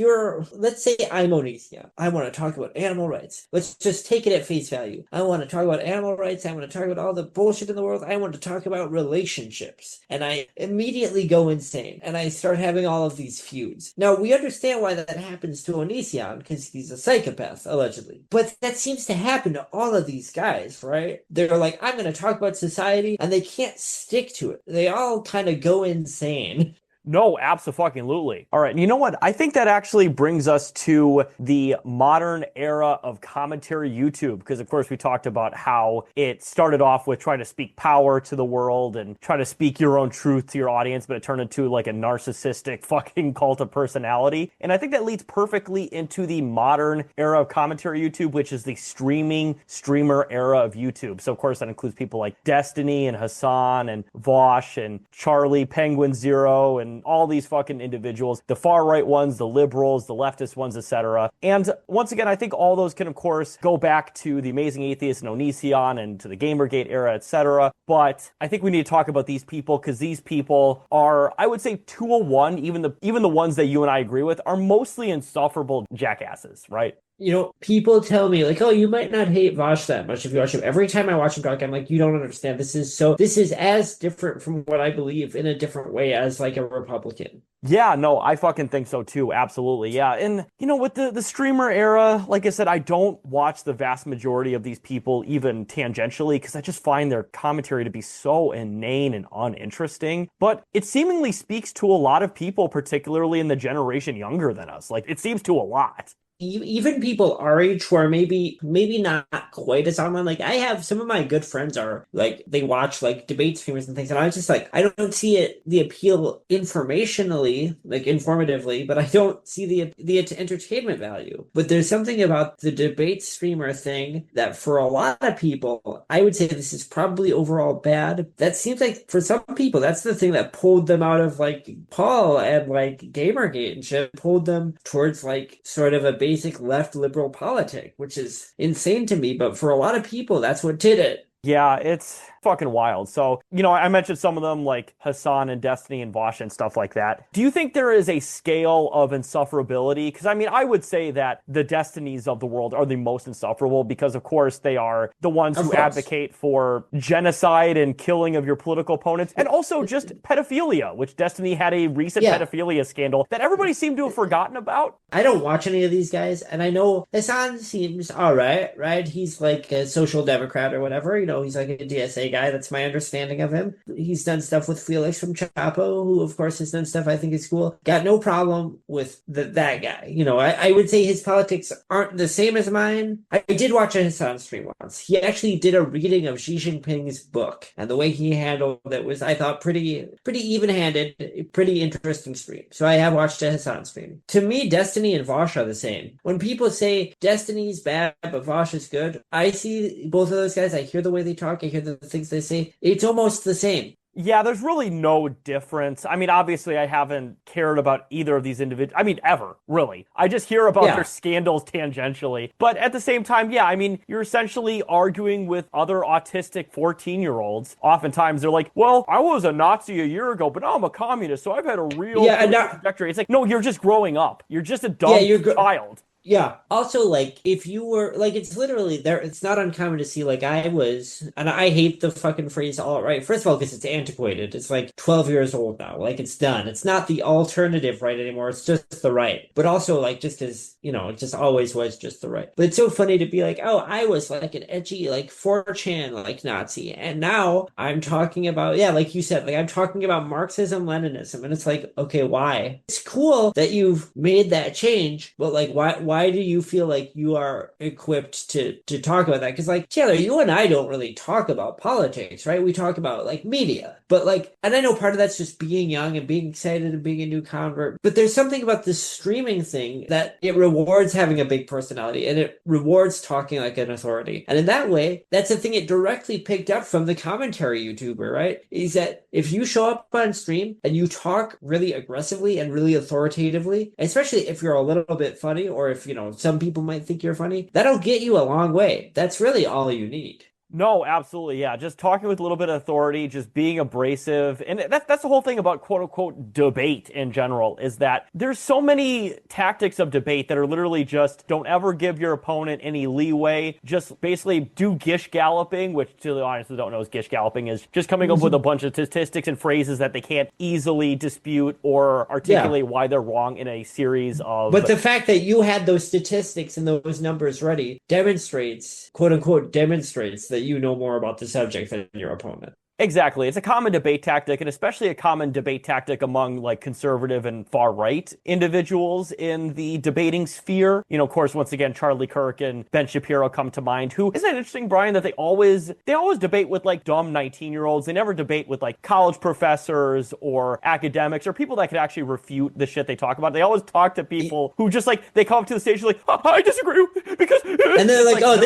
let's say I'm Onision. I want to talk about animal rights. Let's just take it at face value. I want to talk about animal rights. I want to talk about all the bullshit in the world. I want to talk about relationships. And I immediately go insane. And I start having all of these feuds. Now, we understand why that happens to Onision, because he's a psychopath, allegedly. But that seems to happen to all of these guys, right? They're I'm going to talk about society, and they can't stick to it. They all kind of go insane. No, absolutely. All right. And you know what? I think that actually brings us to the modern era of commentary YouTube. Because, of course, we talked about how it started off with trying to speak power to the world and try to speak your own truth to your audience, but it turned into like a narcissistic fucking cult of personality. And I think that leads perfectly into the modern era of commentary YouTube, which is the streamer era of YouTube. So, of course, that includes people like Destiny and Hassan and Vosh and Charlie, Penguin Zero, and all these fucking individuals, the far right ones, the liberals, the leftist ones, etc. And once again, I think all those can, of course, go back to the Amazing Atheist and Onision and to the Gamergate era, etc. But I think we need to talk about these people because these people are, I would say, 201, even the ones that you and I agree with, are mostly insufferable jackasses, right? You know, people tell me like, oh, you might not hate Vosh that much if you watch him. Every time I watch him talk, I'm like, you don't understand. This is as different from what I believe in a different way as like a Republican. Yeah, no, I fucking think so too. Absolutely. Yeah. And, you know, with the streamer era, like I said, I don't watch the vast majority of these people even tangentially because I just find their commentary to be so inane and uninteresting. But it seemingly speaks to a lot of people, particularly in the generation younger than us. Like, it seems to a lot. Even people our age who are maybe not quite as online. Like I have some of my good friends are like they watch like debate streamers and things, and I was just like I don't see the appeal informationally, like informatively, but I don't see the entertainment value. But there's something about the debate streamer thing that for a lot of people, I would say this is probably overall bad. That seems like for some people that's the thing that pulled them out of like Paul and like Gamergate and shit, pulled them towards like sort of a basic left liberal politic, which is insane to me. But for a lot of people, that's what did it. Yeah, it's fucking wild. So, you know, I mentioned some of them like Hassan and Destiny and Vosh and stuff like that. Do you think there is a scale of insufferability? Because, I mean, I would say that the Destinies of the world are the most insufferable because, of course, they are the ones who advocate for genocide and killing of your political opponents and also just pedophilia, which Destiny had a recent pedophilia scandal that everybody seemed to have forgotten about. I don't watch any of these guys, and I know Hassan seems all right, right? He's like a social democrat or whatever, you know, he's like a DSA guy. That's my understanding of him. He's done stuff with Felix from Chapo, who of course has done stuff I think is cool. Got no problem with that guy. You know, I would say his politics aren't the same as mine. I did watch a Hassan stream once. He actually did a reading of Xi Jinping's book, and the way he handled it was, I thought, pretty even-handed, pretty interesting stream. So I have watched a Hassan stream. To me, Destiny and Vosh are the same. When people say Destiny's bad but Vosh is good, I see both of those guys. I hear the way they talk. I hear the things they say. It's almost the same. Yeah, there's really no difference. I mean, obviously, I haven't cared about either of these individuals. I mean, ever, really. I just hear about their scandals tangentially. But at the same time, yeah, I mean, you're essentially arguing with other autistic 14-year-olds. Oftentimes, they're like, well, I was a Nazi a year ago, but now I'm a communist, so I've had a real trajectory. It's like, no, you're just growing up. You're just a dumb child. Yeah. Also, like, if you were, like, it's literally there, it's not uncommon to see, like, I was, and I hate the fucking phrase alt-right. First of all, because it's antiquated. It's like 12 years old now. Like, it's done. It's not the alternative right anymore. It's just the right. But also, like, just as, you know, it just always was just the right. But it's so funny to be like, oh, I was like an edgy, like, 4chan, like, Nazi. And now I'm talking about, yeah, like you said, like, I'm talking about Marxism, Leninism. And it's like, okay, why? It's cool that you've made that change, but, like, why do you feel like you are equipped to talk about that? Because like Taylor, you and I don't really talk about politics, right? We talk about like media, but like, and I know part of that's just being young and being excited and being a new convert, but there's something about this streaming thing that it rewards having a big personality and it rewards talking like an authority. And in that way, that's the thing it directly picked up from the commentary YouTuber, right? Is that if you show up on stream and you talk really aggressively and really authoritatively, especially if you're a little bit funny or if, you know, some people might think you're funny, that'll get you a long way. That's really all you need. No, absolutely. Yeah. Just talking with a little bit of authority, just being abrasive. And that's the whole thing about quote unquote debate in general is that there's so many tactics of debate that are literally just don't ever give your opponent any leeway. Just basically do gish galloping, which to the audience who don't know what gish galloping is just coming up with a bunch of statistics and phrases that they can't easily dispute or articulate why they're wrong in a series of. But the fact that you had those statistics and those numbers ready demonstrates, quote unquote, demonstrates that you know more about the subject than your opponent. Exactly. It's a common debate tactic, and especially a common debate tactic among like conservative and far right individuals in the debating sphere. Of course, once again, Charlie Kirk and Ben Shapiro come to mind. Who isn't it interesting, Brian, that they always debate with like dumb 19-year-olds. They never debate with like college professors or academics or people that could actually refute the shit they talk about. They always talk to people who just like they come up to the stage like, oh, I disagree because and they're like, oh,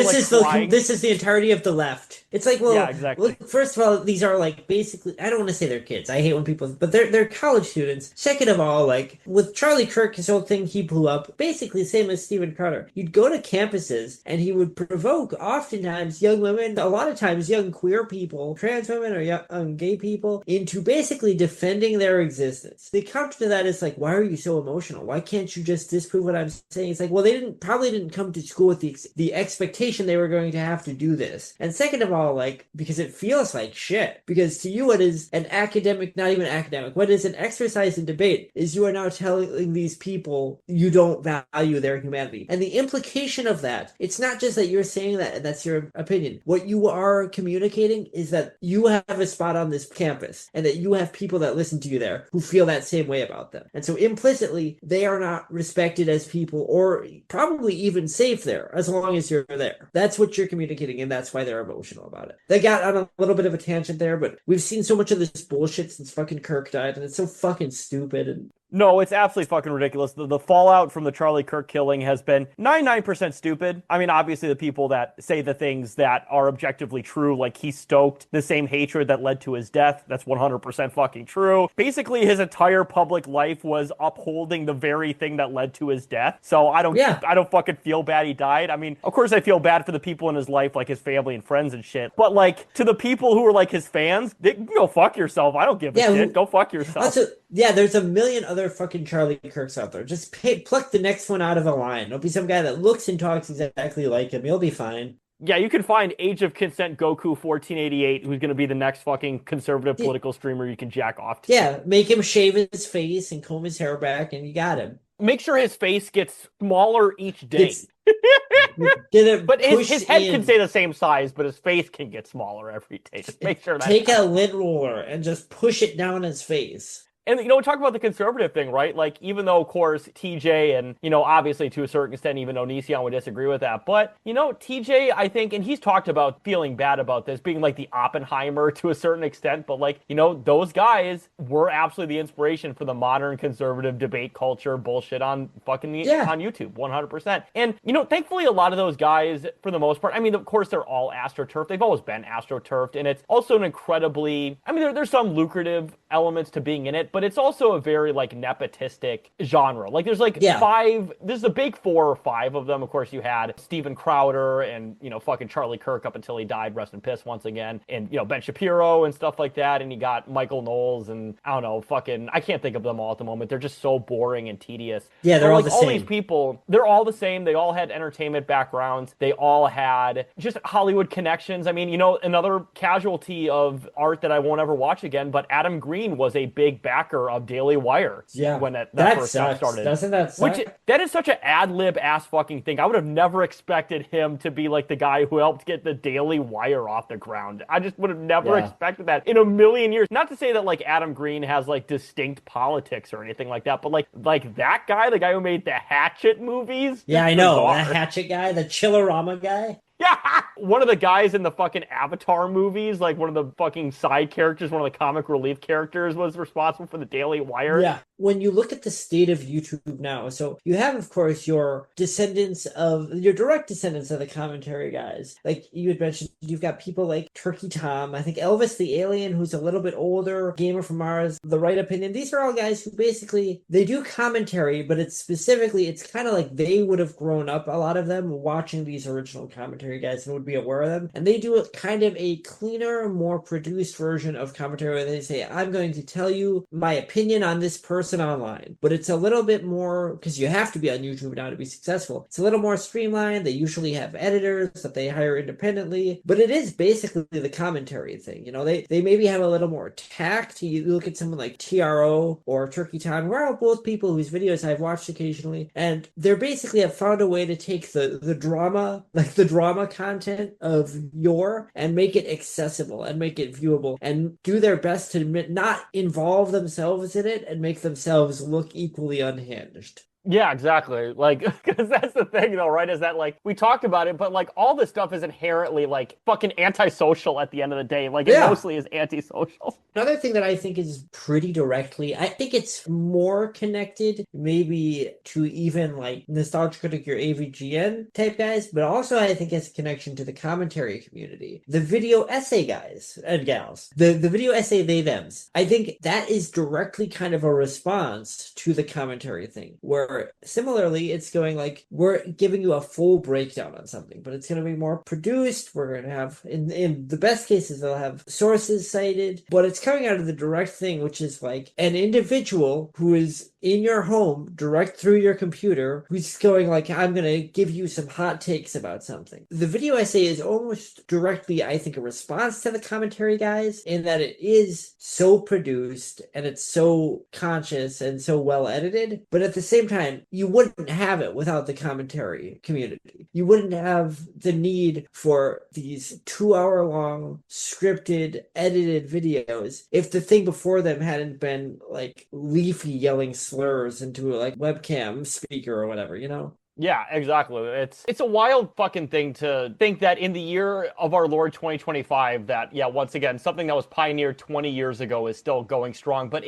crying. this is the entirety of the left. It's like, well, Yeah, exactly. look, first of all, these are like basically, I don't want to say they're kids. I hate when people, but they're college students. Second of all, like with Charlie Kirk, his whole thing he blew up, basically same as Steven Crowder. You'd go to campuses and he would provoke oftentimes young women, a lot of times young queer people, trans women or young gay people into basically defending their existence. The counter to that is like, why are you so emotional? Why can't you just disprove what I'm saying? It's like, well, they probably didn't come to school with the expectation they were going to have to do this. And second of all, like, because it feels like shit. Because to you, it is an academic, not even academic, what is an exercise in debate is you are now telling these people you don't value their humanity. And the implication of that, it's not just that you're saying that and that's your opinion. What you are communicating is that you have a spot on this campus and that you have people that listen to you there who feel that same way about them. And so implicitly, they are not respected as people or probably even safe there as long as you're there. That's what you're communicating, and that's why they're emotional about it. They got on a little bit of a tangent there, but we've seen so much of this bullshit since fucking Kirk died, and it's so fucking stupid. And No, it's absolutely fucking ridiculous. The fallout from the Charlie Kirk killing has been 99% stupid. I mean, obviously the people that say the things that are objectively true, like he stoked the same hatred that led to his death, that's 100% fucking true. Basically, his entire public life was upholding the very thing that led to his death. So I don't fucking feel bad he died. I mean, of course I feel bad for the people in his life, like his family and friends and shit. But like, to the people who are like his fans, they can go fuck yourself. I don't give a shit. Go fuck yourself. Also, there's a million other fucking Charlie Kirks out there. Just pluck the next one out of a line. Don't be some guy that looks and talks exactly like him. You'll be fine. Yeah, you can find Age of Consent Goku 1488, who's going to be the next fucking conservative political streamer you can jack off to. Yeah, make him shave his face and comb his hair back, and you got him. Make sure his face gets smaller each day. But his head can stay the same size, but his face can get smaller every day. Just make sure that. Take a lint roller and just push it down his face. And, talk about the conservative thing, right? Like, even though, of course, TJ and, obviously to a certain extent, even Onision would disagree with that. But, TJ, I think, and he's talked about feeling bad about this, being like the Oppenheimer to a certain extent. But, like, those guys were absolutely the inspiration for the modern conservative debate culture bullshit on fucking on YouTube, 100%. And, thankfully, a lot of those guys, for the most part, I mean, of course, they're all astroturfed. They've always been astroturfed. And it's also an incredibly, I mean, there's some lucrative elements to being in it, but it's also a very like nepotistic genre. Like there's like there's a big 4 or 5 of them. Of course, you had Steven Crowder and fucking Charlie Kirk up until he died, rest in piss once again, and Ben Shapiro and stuff like that. And you got Michael Knowles and I don't know, fucking I can't think of them all at the moment. They're just so boring and tedious. Yeah, they're all the same. All these people, they're all the same. They all had entertainment backgrounds. They all had just Hollywood connections. I mean, another casualty of art that I won't ever watch again, but Adam Green was a big backer of Daily Wire when that first stuff started. Doesn't that suck? That is such an ad-lib ass fucking thing. I would have never expected him to be like the guy who helped get the Daily Wire off the ground. I just would have never expected that in a million years. Not to say that like Adam Green has like distinct politics or anything like that, but like that guy, the guy who made the Hatchet movies. Yeah, I know. That Hatchet guy, the Chillerama guy. Yeah, one of the guys in the fucking Avatar movies, like one of the fucking side characters, one of the comic relief characters was responsible for the Daily Wire. Yeah. When you look at the state of YouTube now, so you have, of course, your direct descendants of the commentary guys. Like you had mentioned, you've got people like Turkey Tom, I think Elvis the Alien, who's a little bit older, Gamer from Mars, The Right Opinion. These are all guys who basically, they do commentary, but it's kind of like they would have grown up, a lot of them, watching these original commentary guys and would be aware of them. And they do kind of a cleaner, more produced version of commentary where they say, I'm going to tell you my opinion on this person online. But it's a little bit more, because you have to be on YouTube now to be successful. It's a little more streamlined. They usually have editors that they hire independently. But it is basically the commentary thing. They maybe have a little more tact. You look at someone like TRO or Turkey Time, who are both people whose videos I've watched occasionally. And they basically have found a way to take the drama, like the drama content content of yore and make it accessible and make it viewable and do their best to not involve themselves in it and make themselves look equally unhinged. Yeah, exactly. Like, because that's the thing, though, right? Is that, like, we talked about it, but, like, all this stuff is inherently, like, fucking antisocial at the end of the day. Like, it Yeah. mostly is antisocial. Another thing that I think is pretty directly, I think it's more connected maybe to even like Nostalgia Critic or AVGN type guys, but also I think it's a connection to the commentary community. The video essay guys and gals, the video essay they thems. I think that is directly kind of a response to the commentary thing, where similarly it's going like, we're giving you a full breakdown on something, but it's going to be more produced. We're going to have, in the best cases, they'll have sources cited, but it's coming out of the direct thing, which is like an individual who is in your home, direct through your computer, who's going like, I'm going to give you some hot takes about something. The video essay is almost directly, I think, a response to the commentary guys in that it is so produced and it's so conscious and so well edited. But at the same time, you wouldn't have it without the commentary community. You wouldn't have the need for these 2 hour long scripted, edited videos if the thing before them hadn't been like Leafy yelling slurs into like webcam speaker or whatever, you know? Yeah, exactly. It's a wild fucking thing to think that in the year of our Lord 2025 that, yeah, once again, something that was pioneered 20 years ago is still going strong, but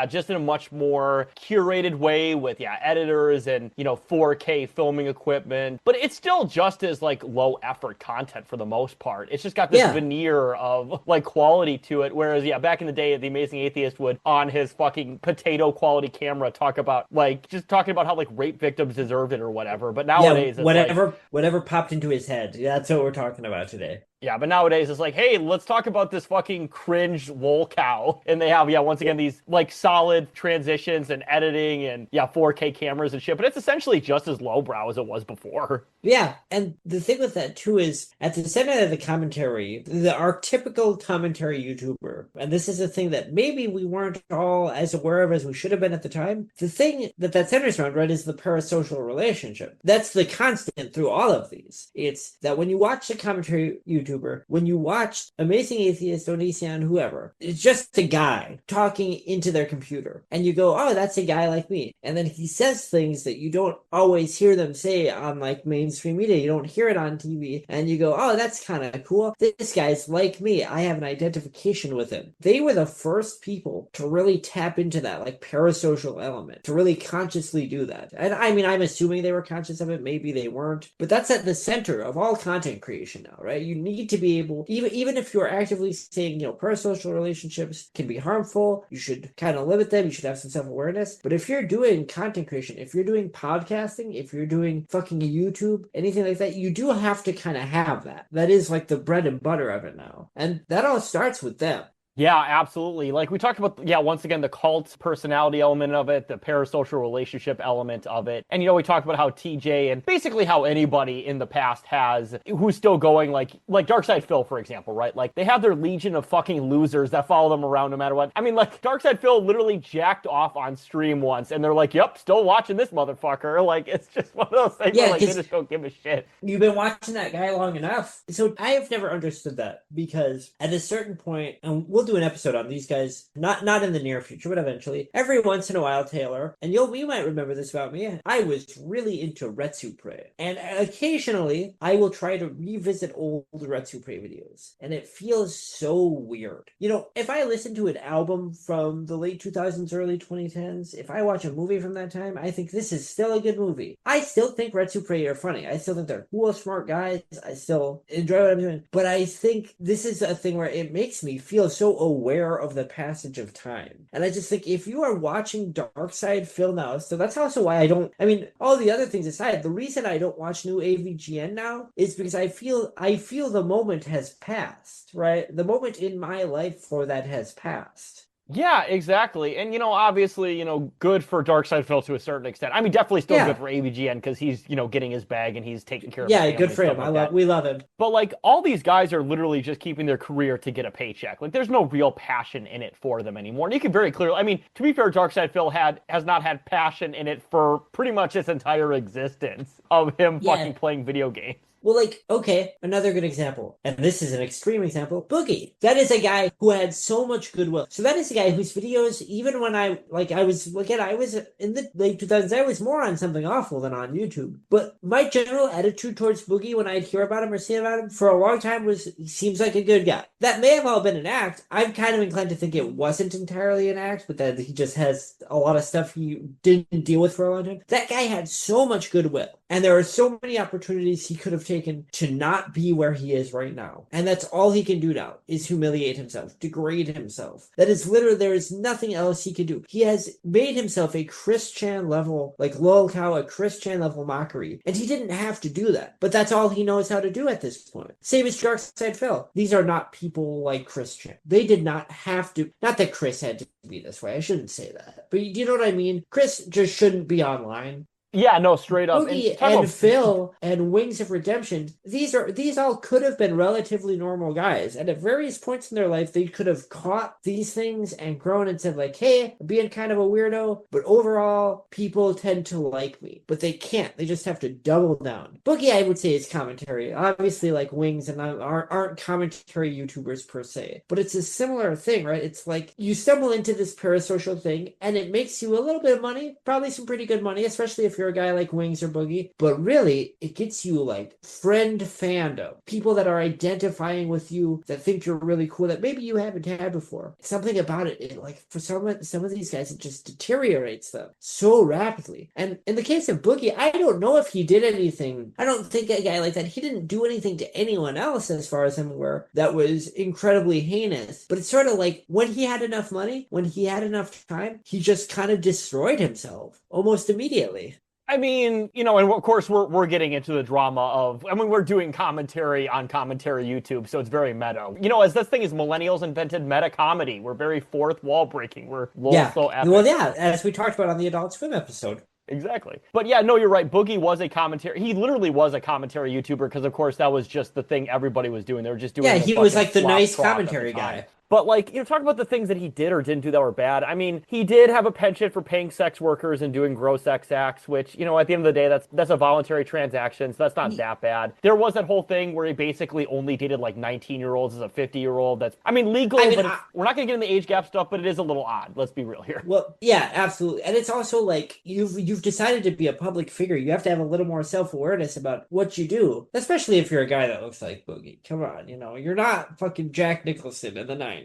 just in a much more curated way with, editors and, 4K filming equipment. But it's still just as, like, low effort content for the most part. It's just got this veneer of, like, quality to it. Whereas, back in the day, The Amazing Atheist would, on his fucking potato quality camera, talk about, like, just talking about how, like, rape victims deserved it or whatever. But nowadays, whatever popped into his head. That's what we're talking about today. Yeah, but nowadays it's like, hey, let's talk about this fucking cringe wool cow. And they have, once again, these like solid transitions and editing and 4K cameras and shit. But it's essentially just as lowbrow as it was before. Yeah, and the thing with that too is at the center of the commentary, the archetypical commentary YouTuber, and this is a thing that maybe we weren't all as aware of as we should have been at the time. The thing that centers around, right, is the parasocial relationship. That's the constant through all of these. It's that when you watch a commentary YouTuber, when you watch Amazing Atheist, Onision, whoever, it's just a guy talking into their computer. And you go, oh, that's a guy like me. And then he says things that you don't always hear them say on like mainstream media. You don't hear it on TV. And you go, oh, that's kind of cool. This guy's like me. I have an identification with him. They were the first people to really tap into that like parasocial element, to really consciously do that. And I mean, I'm assuming they were conscious of it. Maybe they weren't. But that's at the center of all content creation now, right? You need to be able, even if you're actively saying, parasocial relationships can be harmful, you should kind of limit them, you should have some self-awareness. But if you're doing content creation, if you're doing podcasting, if you're doing fucking YouTube, anything like that, you do have to kind of have that. That is like the bread and butter of it now. And that all starts with them. Yeah, absolutely. Like we talked about, once again, the cult personality element of it, the parasocial relationship element of it. And, we talked about how TJ and basically how anybody in the past has, who's still going like Darkside Phil, for example, right? Like they have their legion of fucking losers that follow them around no matter what. I mean, like Darkside Phil literally jacked off on stream once and they're like, yep, still watching this motherfucker. Like, it's just one of those things where like, they just don't give a shit. You've been watching that guy long enough. So I have never understood that because at a certain point, and we'll do an episode on these guys, not in the near future, but eventually. Every once in a while, Taylor, and you might remember this about me, I was really into Retsupre. And occasionally, I will try to revisit old Retsupre videos. And it feels so weird. If I listen to an album from the late 2000s, early 2010s, if I watch a movie from that time, I think this is still a good movie. I still think Retsupre are funny. I still think they're cool, smart guys. I still enjoy what I'm doing. But I think this is a thing where it makes me feel so aware of the passage of time. And I just think if you are watching Darkside Phil now, so that's also why all the other things aside, the reason I don't watch new AVGN now is because I feel the moment has passed, right? The moment in my life for that has passed. Yeah, exactly. And, obviously, good for Darkside Phil to a certain extent. I mean, definitely still good for AVGN because he's, getting his bag and he's taking care of his family. Yeah, good for him. We love him. But, like, all these guys are literally just keeping their career to get a paycheck. Like, there's no real passion in it for them anymore. And you can very clearly, I mean, to be fair, Darkside Phil has not had passion in it for pretty much his entire existence of him fucking playing video games. Well, like, okay, another good example, and this is an extreme example, Boogie. That is a guy who had so much goodwill. So that is a guy whose videos, even when I was, again, I was in the late 2000s, I was more on Something Awful than on YouTube. But my general attitude towards Boogie when I'd hear about him or see about him for a long time was, he seems like a good guy. That may have all been an act. I'm kind of inclined to think it wasn't entirely an act, but that he just has a lot of stuff he didn't deal with for a long time. That guy had so much goodwill. And there are so many opportunities he could have taken to not be where he is right now. And that's all he can do now, is humiliate himself, degrade himself. That is literally, there is nothing else he can do. He has made himself a Christian level, like lol cow, a Christian level mockery. And he didn't have to do that. But that's all he knows how to do at this point. Same as Darkside Phil. These are not people like Christian. They did not have to, not that Chris had to be this way. I shouldn't say that. But you know what I mean? Chris just shouldn't be online. Yeah, no, straight up. Boogie and Phil and Wings of Redemption, these all could have been relatively normal guys. And at various points in their life, they could have caught these things and grown and said like, hey, I'm being kind of a weirdo, but overall, people tend to like me. But they can't. They just have to double down. Boogie, I would say, is commentary. Obviously, like Wings and I aren't commentary YouTubers per se. But it's a similar thing, right? It's like you stumble into this parasocial thing, and it makes you a little bit of money, probably some pretty good money, especially if you're a guy like Wings or Boogie, but really it gets you like friend fandom, people that are identifying with you, that think you're really cool, that maybe you haven't had before. Something about it like for some of these guys, it just deteriorates them so rapidly. And in the case of Boogie, I don't know if he did anything. I don't think a guy like that, he didn't do anything to anyone else as far as I'm aware that was incredibly heinous. But it's sort of like when he had enough money, when he had enough time, he just kind of destroyed himself almost immediately. I mean, and of course we're getting into the drama of, we're doing commentary on commentary YouTube, so it's very meta. As this thing is, millennials invented meta comedy. We're very fourth wall breaking. We're so epic. Well, yeah, as we talked about on the Adult Swim episode. Exactly. But yeah, no, you're right. Boogie was a commentary. He literally was a commentary YouTuber because, of course, that was just the thing everybody was doing. They were just doing. Yeah, he was like the nice commentary guy. But like, talk about the things that he did or didn't do that were bad. I mean, he did have a penchant for paying sex workers and doing gross sex acts, which, at the end of the day, that's a voluntary transaction, so that's not that bad. There was that whole thing where he basically only dated like 19-year-olds as a 50-year-old. That's, legal, but we're not going to get into the age gap stuff, but it is a little odd. Let's be real here. Well, yeah, absolutely. And it's also like, you've decided to be a public figure. You have to have a little more self-awareness about what you do, especially if you're a guy that looks like Boogie. Come on, you're not fucking Jack Nicholson in the 90s.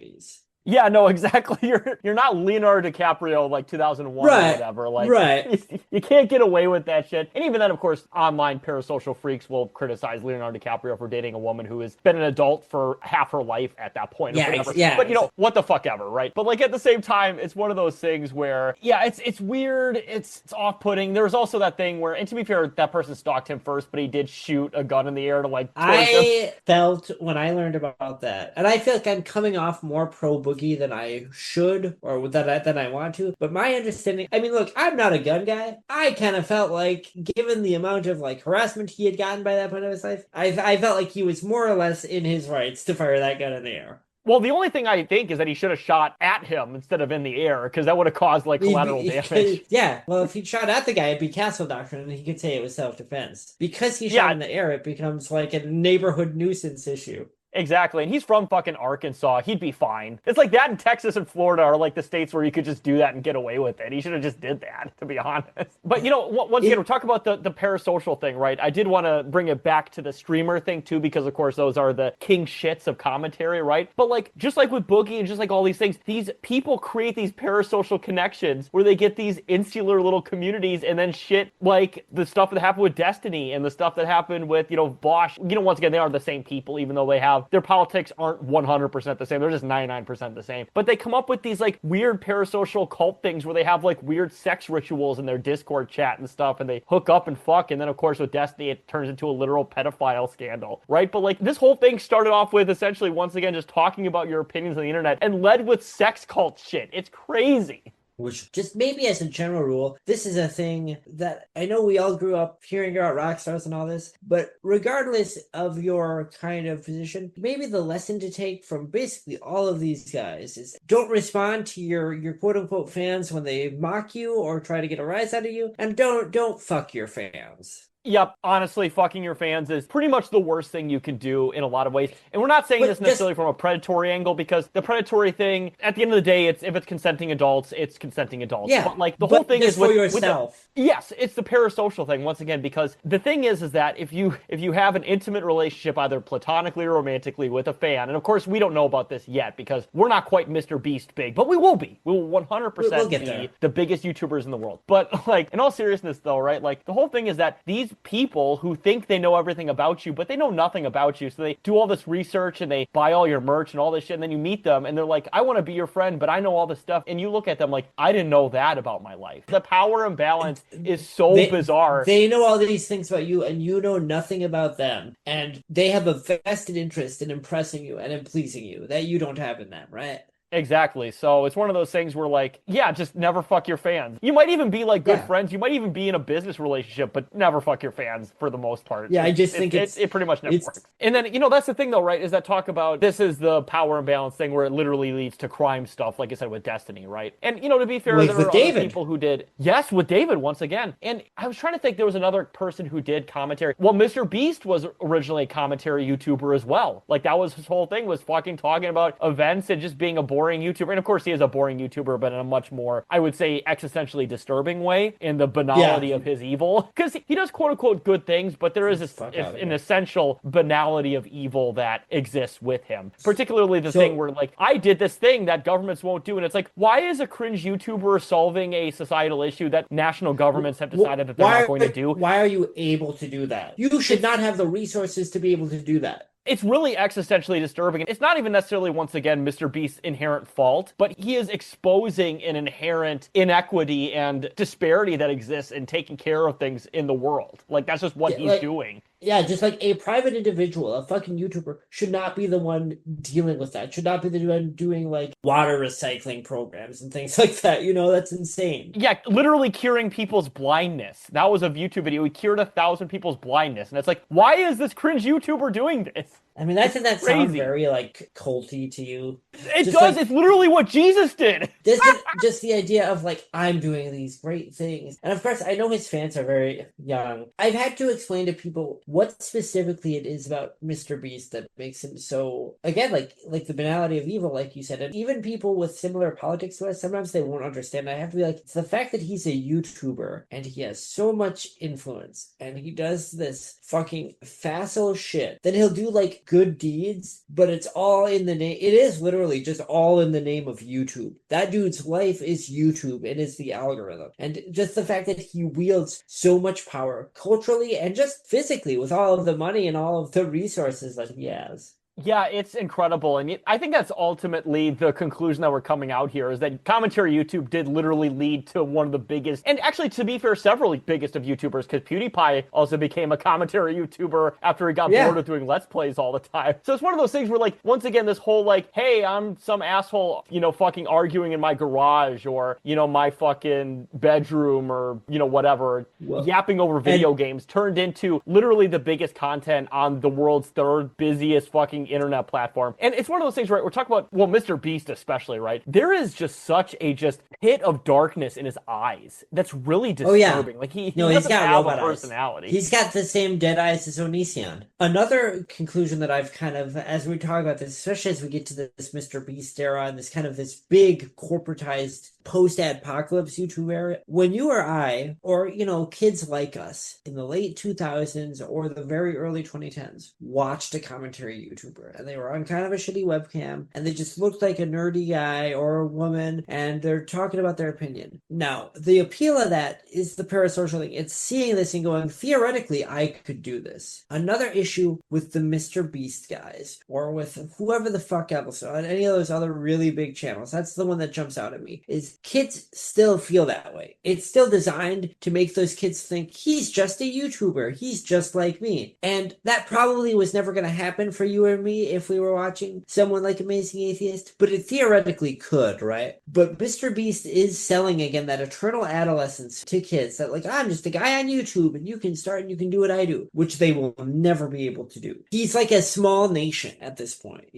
Yeah, no, exactly. You're not Leonardo DiCaprio like 2001 or whatever. Like, right. You can't get away with that shit. And even then, of course, online parasocial freaks will criticize Leonardo DiCaprio for dating a woman who has been an adult for half her life at that point. Or whatever. But what the fuck ever, right? But like at the same time, it's one of those things where, yeah, it's weird. It's off-putting. There was also that thing where, and to be fair, that person stalked him first, but he did shoot a gun in the air to like. I felt when I learned about that, and I feel like I'm coming off more pro Boogie than I should or than I want to. But my understanding, look, I'm not a gun guy. I kind of felt like, given the amount of like harassment he had gotten by that point of his life, I felt like he was more or less in his rights to fire that gun in the air. Well, the only thing I think is that he should have shot at him instead of in the air, because that would have caused like collateral damage. Yeah, well, if he shot at the guy, it'd be castle doctrine, and he could say it was self-defense. Because he shot in the air, it becomes like a neighborhood nuisance issue. Exactly, and he's from fucking Arkansas. He'd be fine. It's like that in Texas and Florida are like the states where you could just do that and get away with it. He should have just did that, to be honest. But, once again, we're talking about the parasocial thing, right? I did want to bring it back to the streamer thing, too, because, of course, those are the king shits of commentary, right? But, like, just like with Boogie and just like all these things, these people create these parasocial connections where they get these insular little communities, and then shit like the stuff that happened with Destiny and the stuff that happened with, Bosch. Once again, they are the same people, even though they have their politics aren't 100% the same. They're just 99% the same. But they come up with these like weird parasocial cult things where they have like weird sex rituals in their Discord chat and stuff, and they hook up and fuck. And then of course with Destiny, it turns into a literal pedophile scandal, right? But like this whole thing started off with essentially, once again, just talking about your opinions on the internet and led with sex cult shit. It's crazy. Which, just maybe as a general rule, this is a thing that I know we all grew up hearing about rock stars and all this, but regardless of your kind of position, maybe the lesson to take from basically all of these guys is don't respond to your quote-unquote fans when they mock you or try to get a rise out of you, and don't fuck your fans. Yep, honestly, fucking your fans is pretty much the worst thing you can do in a lot of ways. And we're not saying But this necessarily from a predatory angle, because the predatory thing, at the end of the day, if it's consenting adults, it's consenting adults. Yeah, But like the whole but thing just is for with yourself. yes, it's the parasocial thing once again, because the thing is that if you have an intimate relationship, either platonically or romantically, with a fan, and of course we don't know about this yet because we're not quite Mr. Beast big, but we will be. We will 100% We'll get be there. the biggest YouTubers in the world. But like in all seriousness though, right? Like the whole thing is that these people who think they know everything about you, but they know nothing about you. So they do all this research and they buy all your merch and all this shit. And then you meet them and they're like, I want to be your friend, but I know all this stuff. And you look at them like, I didn't know that about my life. The power imbalance is so bizarre. They know all these things about you and you know nothing about them. And they have a vested interest in impressing you and in pleasing you that you don't have in them, right? Exactly. So it's one of those things where like, yeah, just never fuck your fans. You might even be like good friends. You might even be in a business relationship, but never fuck your fans for the most part. Yeah, I just think it pretty much never works. And then, that's the thing though, right? Is that talk about this is the power imbalance thing where it literally leads to crime stuff, like I said, with Destiny, right? And, to be fair, there were other people who did. Yes, with David, once again. And I was trying to think there was another person who did commentary. Well, Mr. Beast was originally a commentary YouTuber as well. Like that was his whole thing, was fucking talking about events and just being a boring YouTuber. And of course he is a boring YouTuber, but in a much more, I would say, existentially disturbing way, in the banality of his evil. Because he does quote unquote good things, but there is an essential banality of evil that exists with him. Particularly the thing where like, I did this thing that governments won't do. And it's like, why is a cringe YouTuber solving a societal issue that national governments have decided that they're not going to do? Why are you able to do that? You should not have the resources to be able to do that. It's really existentially disturbing. It's not even necessarily, once again, Mr. Beast's inherent fault, but he is exposing an inherent inequity and disparity that exists in taking care of things in the world. Like, that's just what he's doing. Yeah, just like a private individual, a fucking YouTuber, should not be the one dealing with that. Should not be the one doing like water recycling programs and things like that. That's insane. Yeah, literally curing people's blindness. That was a YouTube video. He cured 1,000 people's blindness. And it's like, why is this cringe YouTuber doing this? I mean, I think that sounds very, like, culty to you. It just does. Like, it's literally what Jesus did. This is just the idea of, like, I'm doing these great things. And, of course, I know his fans are very young. I've had to explain to people what specifically it is about Mr. Beast that makes him so, again, like the banality of evil, like you said. And even people with similar politics to us, sometimes they won't understand. I have to be like, it's the fact that he's a YouTuber and he has so much influence and he does this fucking facile shit. Then he'll do, like, good deeds, but it's all in the name. It is literally just all in the name of YouTube. That dude's life is YouTube and is the algorithm. And just the fact that he wields so much power culturally and just physically with all of the money and all of the resources that he has. Yeah, it's incredible. And I think that's ultimately the conclusion that we're coming out here, is that commentary YouTube did literally lead to one of the biggest, and actually, to be fair, several biggest of YouTubers, because PewDiePie also became a commentary YouTuber after he got bored of doing Let's Plays all the time. So it's one of those things where, like, once again, this whole, like, hey, I'm some asshole, fucking arguing in my garage or, my fucking bedroom or, whatever, yapping over video games turned into literally the biggest content on the world's third busiest fucking internet platform. And it's one of those things, right? We're talking about, well, Mr. Beast especially, right? There is just such a pit of darkness in his eyes that's really disturbing. Like he doesn't have a personality. He's got the same dead eyes as Onision. Another conclusion that I've kind of, as we talk about this, especially as we get to this Mr. Beast era and this kind of this big corporatized post-apocalypse YouTube era, when you or I, or, kids like us in the late 2000s or the very early 2010s watched a commentary YouTuber, and they were on kind of a shitty webcam, and they just looked like a nerdy guy or a woman, and they're talking about their opinion. Now, the appeal of that is the parasocial thing. It's seeing this and going, theoretically, I could do this. Another issue with the Mr. Beast guys, or with whoever the fuck else, on any of those other really big channels, that's the one that jumps out at me, is kids still feel that way. It's still designed to make those kids think, he's just a YouTuber, he's just like me. And that probably was never going to happen for you or me if we were watching someone like Amazing Atheist, but it theoretically could, right? But Mr. Beast is selling, again, that eternal adolescence to kids that, like, I'm just a guy on YouTube and you can start and you can do what I do, which they will never be able to do. He's like a small nation at this point,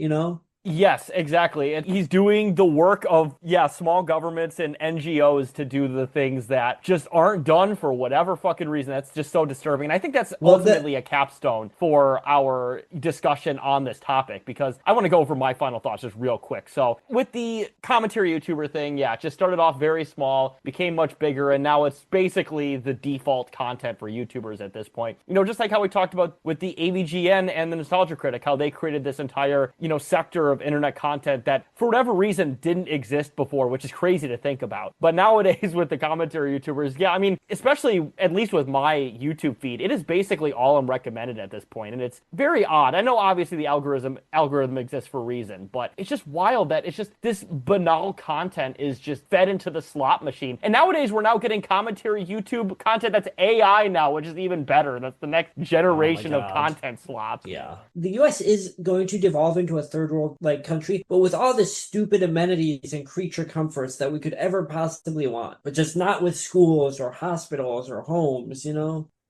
Yes, exactly. And he's doing the work of, yeah, small governments and NGOs to do the things that just aren't done for whatever fucking reason. That's just so disturbing. And I think that's Well, that ultimately a capstone for our discussion on this topic because I want to go over my final thoughts just real quick. So, with the commentary YouTuber thing, yeah, it just started off very small, became much bigger, and now it's basically the default content for YouTubers at this point. Just like how we talked about with the AVGN and the Nostalgia Critic, how they created this entire, sector of internet content that for whatever reason didn't exist before, which is crazy to think about. But nowadays with the commentary YouTubers, yeah, I mean, especially at least with my YouTube feed, it is basically all I'm recommended at this point, and it's very odd. I know obviously the algorithm exists for a reason, but it's just wild that it's just this banal content is just fed into the slot machine. And nowadays we're now getting commentary YouTube content that's AI now, which is even better. That's the next generation of content slots. Yeah. The US is going to devolve into a third world like country, but with all the stupid amenities and creature comforts that we could ever possibly want, but just not with schools or hospitals or homes,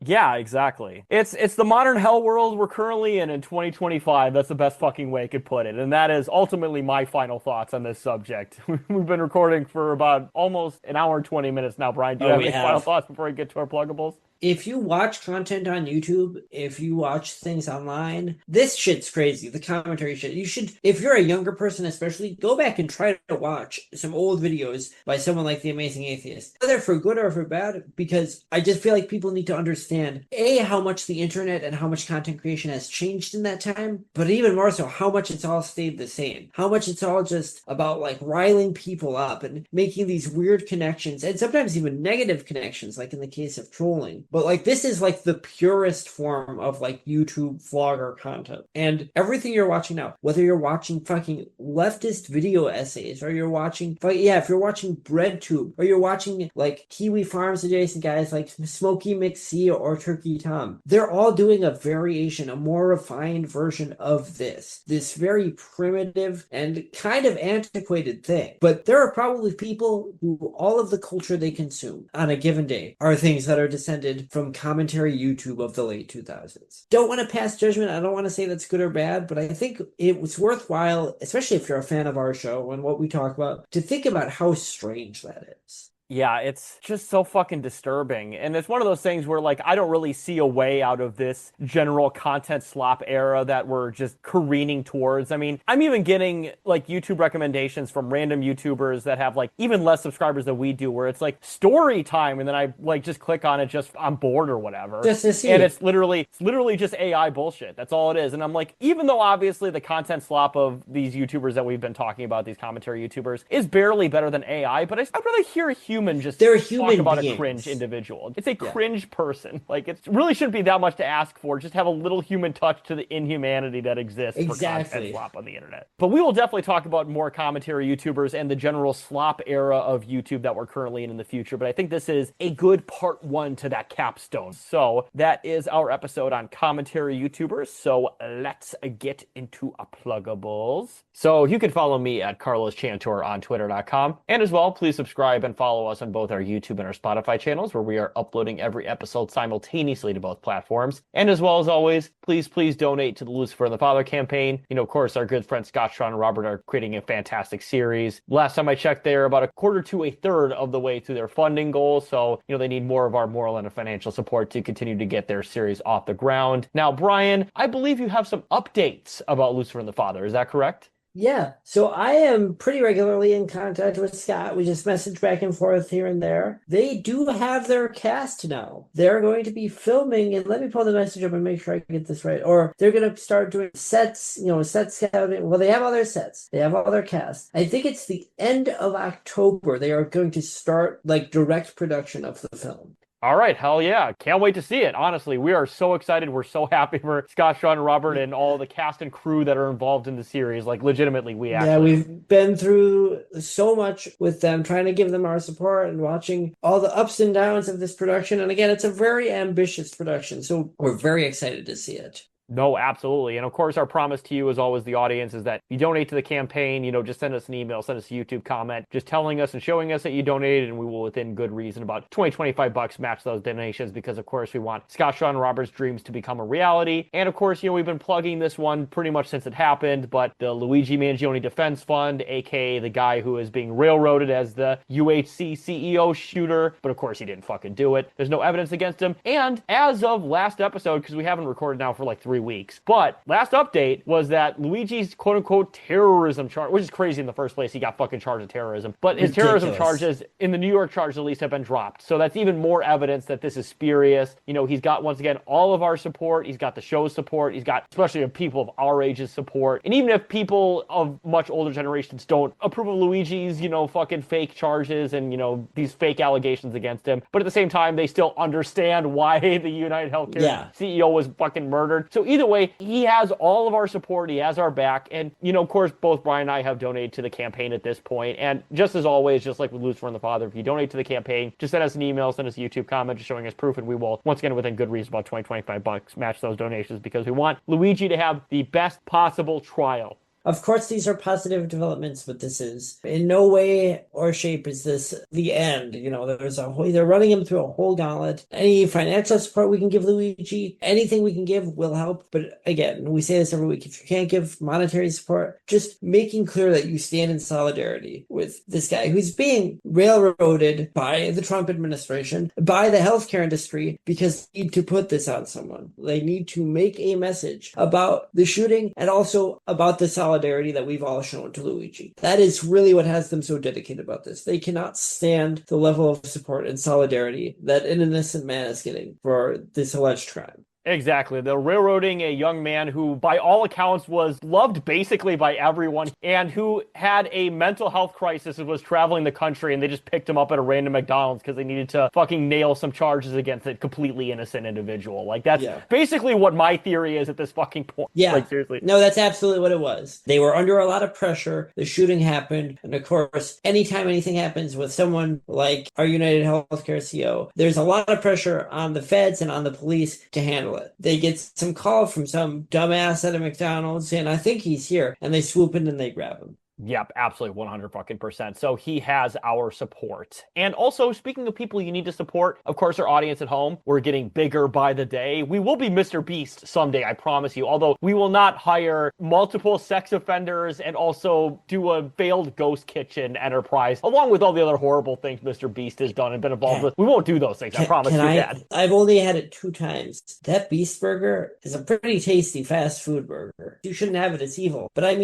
Yeah, exactly. It's the modern hell world we're currently in 2025. That's the best fucking way I could put it. And that is ultimately my final thoughts on this subject. We've been recording for about almost an hour and 20 minutes now, Brian. Do you have any final thoughts before we get to our pluggables? If you watch content on YouTube, if you watch things online, this shit's crazy. The commentary shit. You should, if you're a younger person especially, go back and try to watch some old videos by someone like The Amazing Atheist. Whether for good or for bad, because I just feel like people need to understand, A, how much the internet and how much content creation has changed in that time, but even more so, how much it's all stayed the same. How much it's all just about like riling people up and making these weird connections, and sometimes even negative connections, like in the case of trolling. But like this is like the purest form of like YouTube vlogger content. And everything you're watching now, whether you're watching fucking leftist video essays or you're watching, if you're watching BreadTube or you're watching like Kiwi Farms adjacent guys like Smokey McSee or Turkey Tom, they're all doing a variation, a more refined version of this very primitive and kind of antiquated thing. But there are probably people who all of the culture they consume on a given day are things that are descended from commentary YouTube of the late 2000s. Don't want to pass judgment. I don't want to say that's good or bad, but I think it was worthwhile, especially if you're a fan of our show and what we talk about, to think about how strange that is. Yeah, it's just so fucking disturbing. And it's one of those things where, like, I don't really see a way out of this general content slop era that we're just careening towards. I mean, I'm even getting, like, YouTube recommendations from random YouTubers that have, like, even less subscribers than we do, where it's, like, story time, and then I, like, just click on it just, I'm bored or whatever. Just to see. And it's literally just AI bullshit. That's all it is. And I'm like, even though obviously the content slop of these YouTubers that we've been talking about, these commentary YouTubers, is barely better than AI, but I'd rather hear a human they're human talk about beings. A cringe individual. It's a cringe person. Like, it really shouldn't be that much to ask for. Just have a little human touch to the inhumanity that exists for content slop on the internet. But we will definitely talk about more commentary YouTubers and the general slop era of YouTube that we're currently in the future. But I think this is a good part one to that capstone. So that is our episode on commentary YouTubers. So let's get into our pluggables. So you can follow me at Carlos Chantor on Twitter.com. And as well, please subscribe and follow us on both our YouTube and our Spotify channels, where we are uploading every episode simultaneously to both platforms. And as well as always, please donate to the Lucifer and the Father campaign. Of course, our good friends Scott, Sean, and Robert are creating a fantastic series. Last time I checked, they're about a quarter to a third of the way through their funding goal. So, they need more of our moral and financial support to continue to get their series off the ground. Now, Brian, I believe you have some updates about Lucifer and the Father. Is that correct? Yeah, so I am pretty regularly in contact with Scott. We just message back and forth here and there. They do have their cast now. They're going to be filming, and let me pull the message up and make sure I get this right. Or they're going to start doing sets, set scouting. Well, they have all their sets. They have all their cast. I think it's the end of October. They are going to start like direct production of the film. All right, hell yeah. Can't wait to see it. Honestly, we are so excited. We're so happy for Scott, Sean, and Robert and all the cast and crew that are involved in the series. Like, legitimately, we've been through so much with them, trying to give them our support and watching all the ups and downs of this production. And again, it's a very ambitious production, so we're very excited to see it. No, absolutely. And of course, our promise to you, as always, the audience, is that you donate to the campaign, just send us an email, send us a YouTube comment, just telling us and showing us that you donated, and we will, within good reason, about 20, $25 match those donations, because of course we want Scott Sean Roberts' dreams to become a reality. And of course, we've been plugging this one pretty much since it happened, but the Luigi Mangione Defense Fund, aka the guy who is being railroaded as the UHC CEO shooter, but of course he didn't fucking do it. There's no evidence against him. And as of last episode, because we haven't recorded now for like 3 weeks, but last update was that Luigi's quote-unquote terrorism charge, which is crazy in the first place, he got fucking charged of terrorism, but his terrorism charges in the New York charge at least have been dropped. So that's even more evidence that this is spurious. He's got, once again, all of our support. He's got the show's support. He's got, especially of people of our age's support. And even if people of much older generations don't approve of Luigi's, fucking fake charges and, these fake allegations against him, but at the same time, they still understand why the United Healthcare CEO was fucking murdered. So either way, he has all of our support. He has our back. And, of course, both Brian and I have donated to the campaign at this point. And just as always, just like with Lucifer and the Father, if you donate to the campaign, just send us an email, send us a YouTube comment, just showing us proof, and we will, once again, within good reason, about 20, $25 match those donations, because we want Luigi to have the best possible trial. Of course, these are positive developments, but this is in no way or shape is this the end. They're running him through a whole gauntlet. Any financial support we can give Luigi, anything we can give will help. But again, we say this every week. If you can't give monetary support, just making clear that you stand in solidarity with this guy who's being railroaded by the Trump administration, by the healthcare industry, because they need to put this on someone. They need to make a message about the shooting and also about the solidarity that we've all shown to Luigi. That is really what has them so dedicated about this. They cannot stand the level of support and solidarity that an innocent man is getting for this alleged crime. Exactly. They're railroading a young man who, by all accounts, was loved basically by everyone, and who had a mental health crisis and was traveling the country, and they just picked him up at a random McDonald's because they needed to fucking nail some charges against a completely innocent individual. Like, that's basically what my theory is at this fucking point. Yeah. Like, seriously. No, that's absolutely what it was. They were under a lot of pressure. The shooting happened. And of course, anytime anything happens with someone like our United Healthcare CEO, there's a lot of pressure on the feds and on the police to handle it. They get some call from some dumbass at a McDonald's, and I think he's here, and they swoop in and they grab him. Yep, absolutely 100%. So he has our support. And also, speaking of people you need to support, of course, our audience at home, we're getting bigger by the day. We will be Mr. Beast someday, I promise you, although we will not hire multiple sex offenders and also do a failed ghost kitchen enterprise, along with all the other horrible things Mr. Beast has done and been involved with. We won't do those things, I promise you, Dad. I've only had it 2 times. That Beast Burger is a pretty tasty fast food burger. You shouldn't have it, it's evil. But I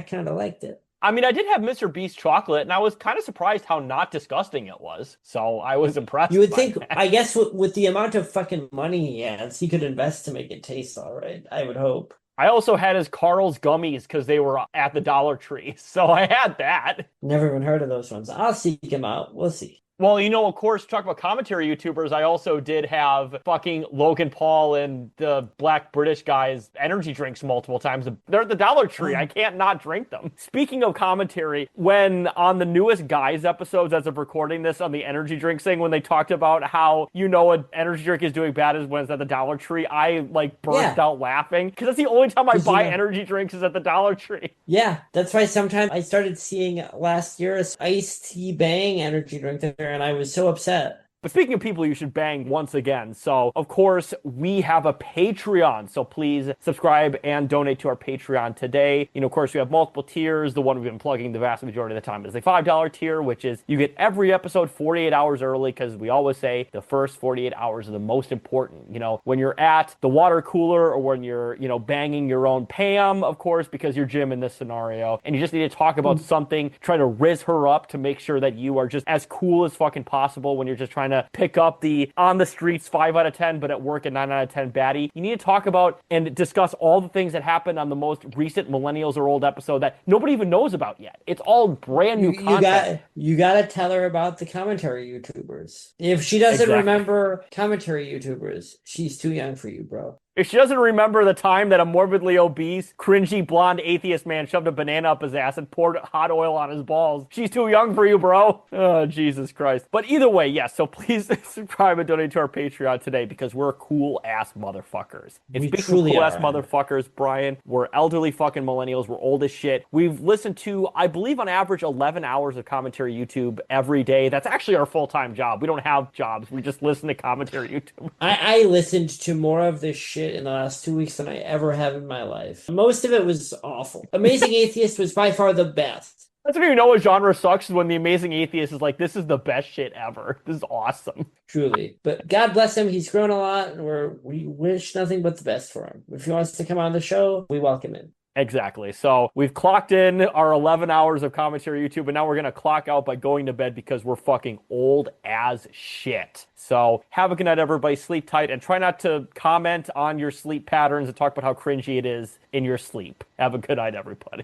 kind of liked it. I did have Mr. Beast chocolate, and I was kind of surprised how not disgusting it was. So I was impressed. You would think, I guess, with the amount of fucking money he has, he could invest to make it taste all right. I would hope. I also had his Carl's gummies because they were at the Dollar Tree. So I had that. Never even heard of those ones. I'll seek him out. We'll see. Well, of course, talk about commentary YouTubers, I also did have fucking Logan Paul and the black British guys energy drinks multiple times. They're at the Dollar Tree. I can't not drink them. Speaking of commentary, when on the newest Guys episodes as of recording this on the energy drink thing, when they talked about how, an energy drink is doing bad is when it's at the Dollar Tree, I burst out laughing because that's the only time I buy energy drinks is at the Dollar Tree. Yeah, that's why sometimes I started seeing last year iced tea Bang energy drink there. And I was so upset. But speaking of people you should bang once again, so of course we have a Patreon, so please subscribe and donate to our Patreon today. Of course we have multiple tiers. The one we've been plugging the vast majority of the time is the $5 tier, which is you get every episode 48 hours early, because we always say the first 48 hours are the most important. When you're at the water cooler, or when you're, banging your own Pam, of course, because you're Jim in this scenario, and you just need to talk about something, try to rizz her up to make sure that you are just as cool as fucking possible when you're just trying to pick up the on the streets 5 out of 10, but at work a 9 out of 10 baddie. You need to talk about and discuss all the things that happened on the most recent Millennials or Old episode that nobody even knows about yet. It's all brand new content. You gotta tell her about the commentary YouTubers. If she doesn't remember commentary YouTubers, she's too young for you, bro. If she doesn't remember the time that a morbidly obese, cringy, blonde atheist man shoved a banana up his ass and poured hot oil on his balls, she's too young for you, bro. Oh, Jesus Christ. But either way, yes, so please subscribe and donate to our Patreon today because we're cool-ass motherfuckers. And We speaking of truly cool-ass are. motherfuckers, Brian, we're elderly fucking millennials. We're old as shit. We've listened to, I believe on average, 11 hours of commentary YouTube every day. That's actually our full-time job. We don't have jobs. We just listen to commentary YouTube. I listened to more of this shit in the last 2 weeks than I ever have in my life. Most of it was awful. Amazing Atheist was by far the best. That's when you know a genre sucks is when the Amazing Atheist is like, this is the best shit ever. This is awesome. Truly. But God bless him. He's grown a lot, and we wish nothing but the best for him. If he wants to come on the show, we welcome him. Exactly. So we've clocked in our 11 hours of commentary YouTube, and now we're going to clock out by going to bed because we're fucking old as shit. So have a good night, everybody. Sleep tight, and try not to comment on your sleep patterns and talk about how cringy it is in your sleep. Have a good night, everybody.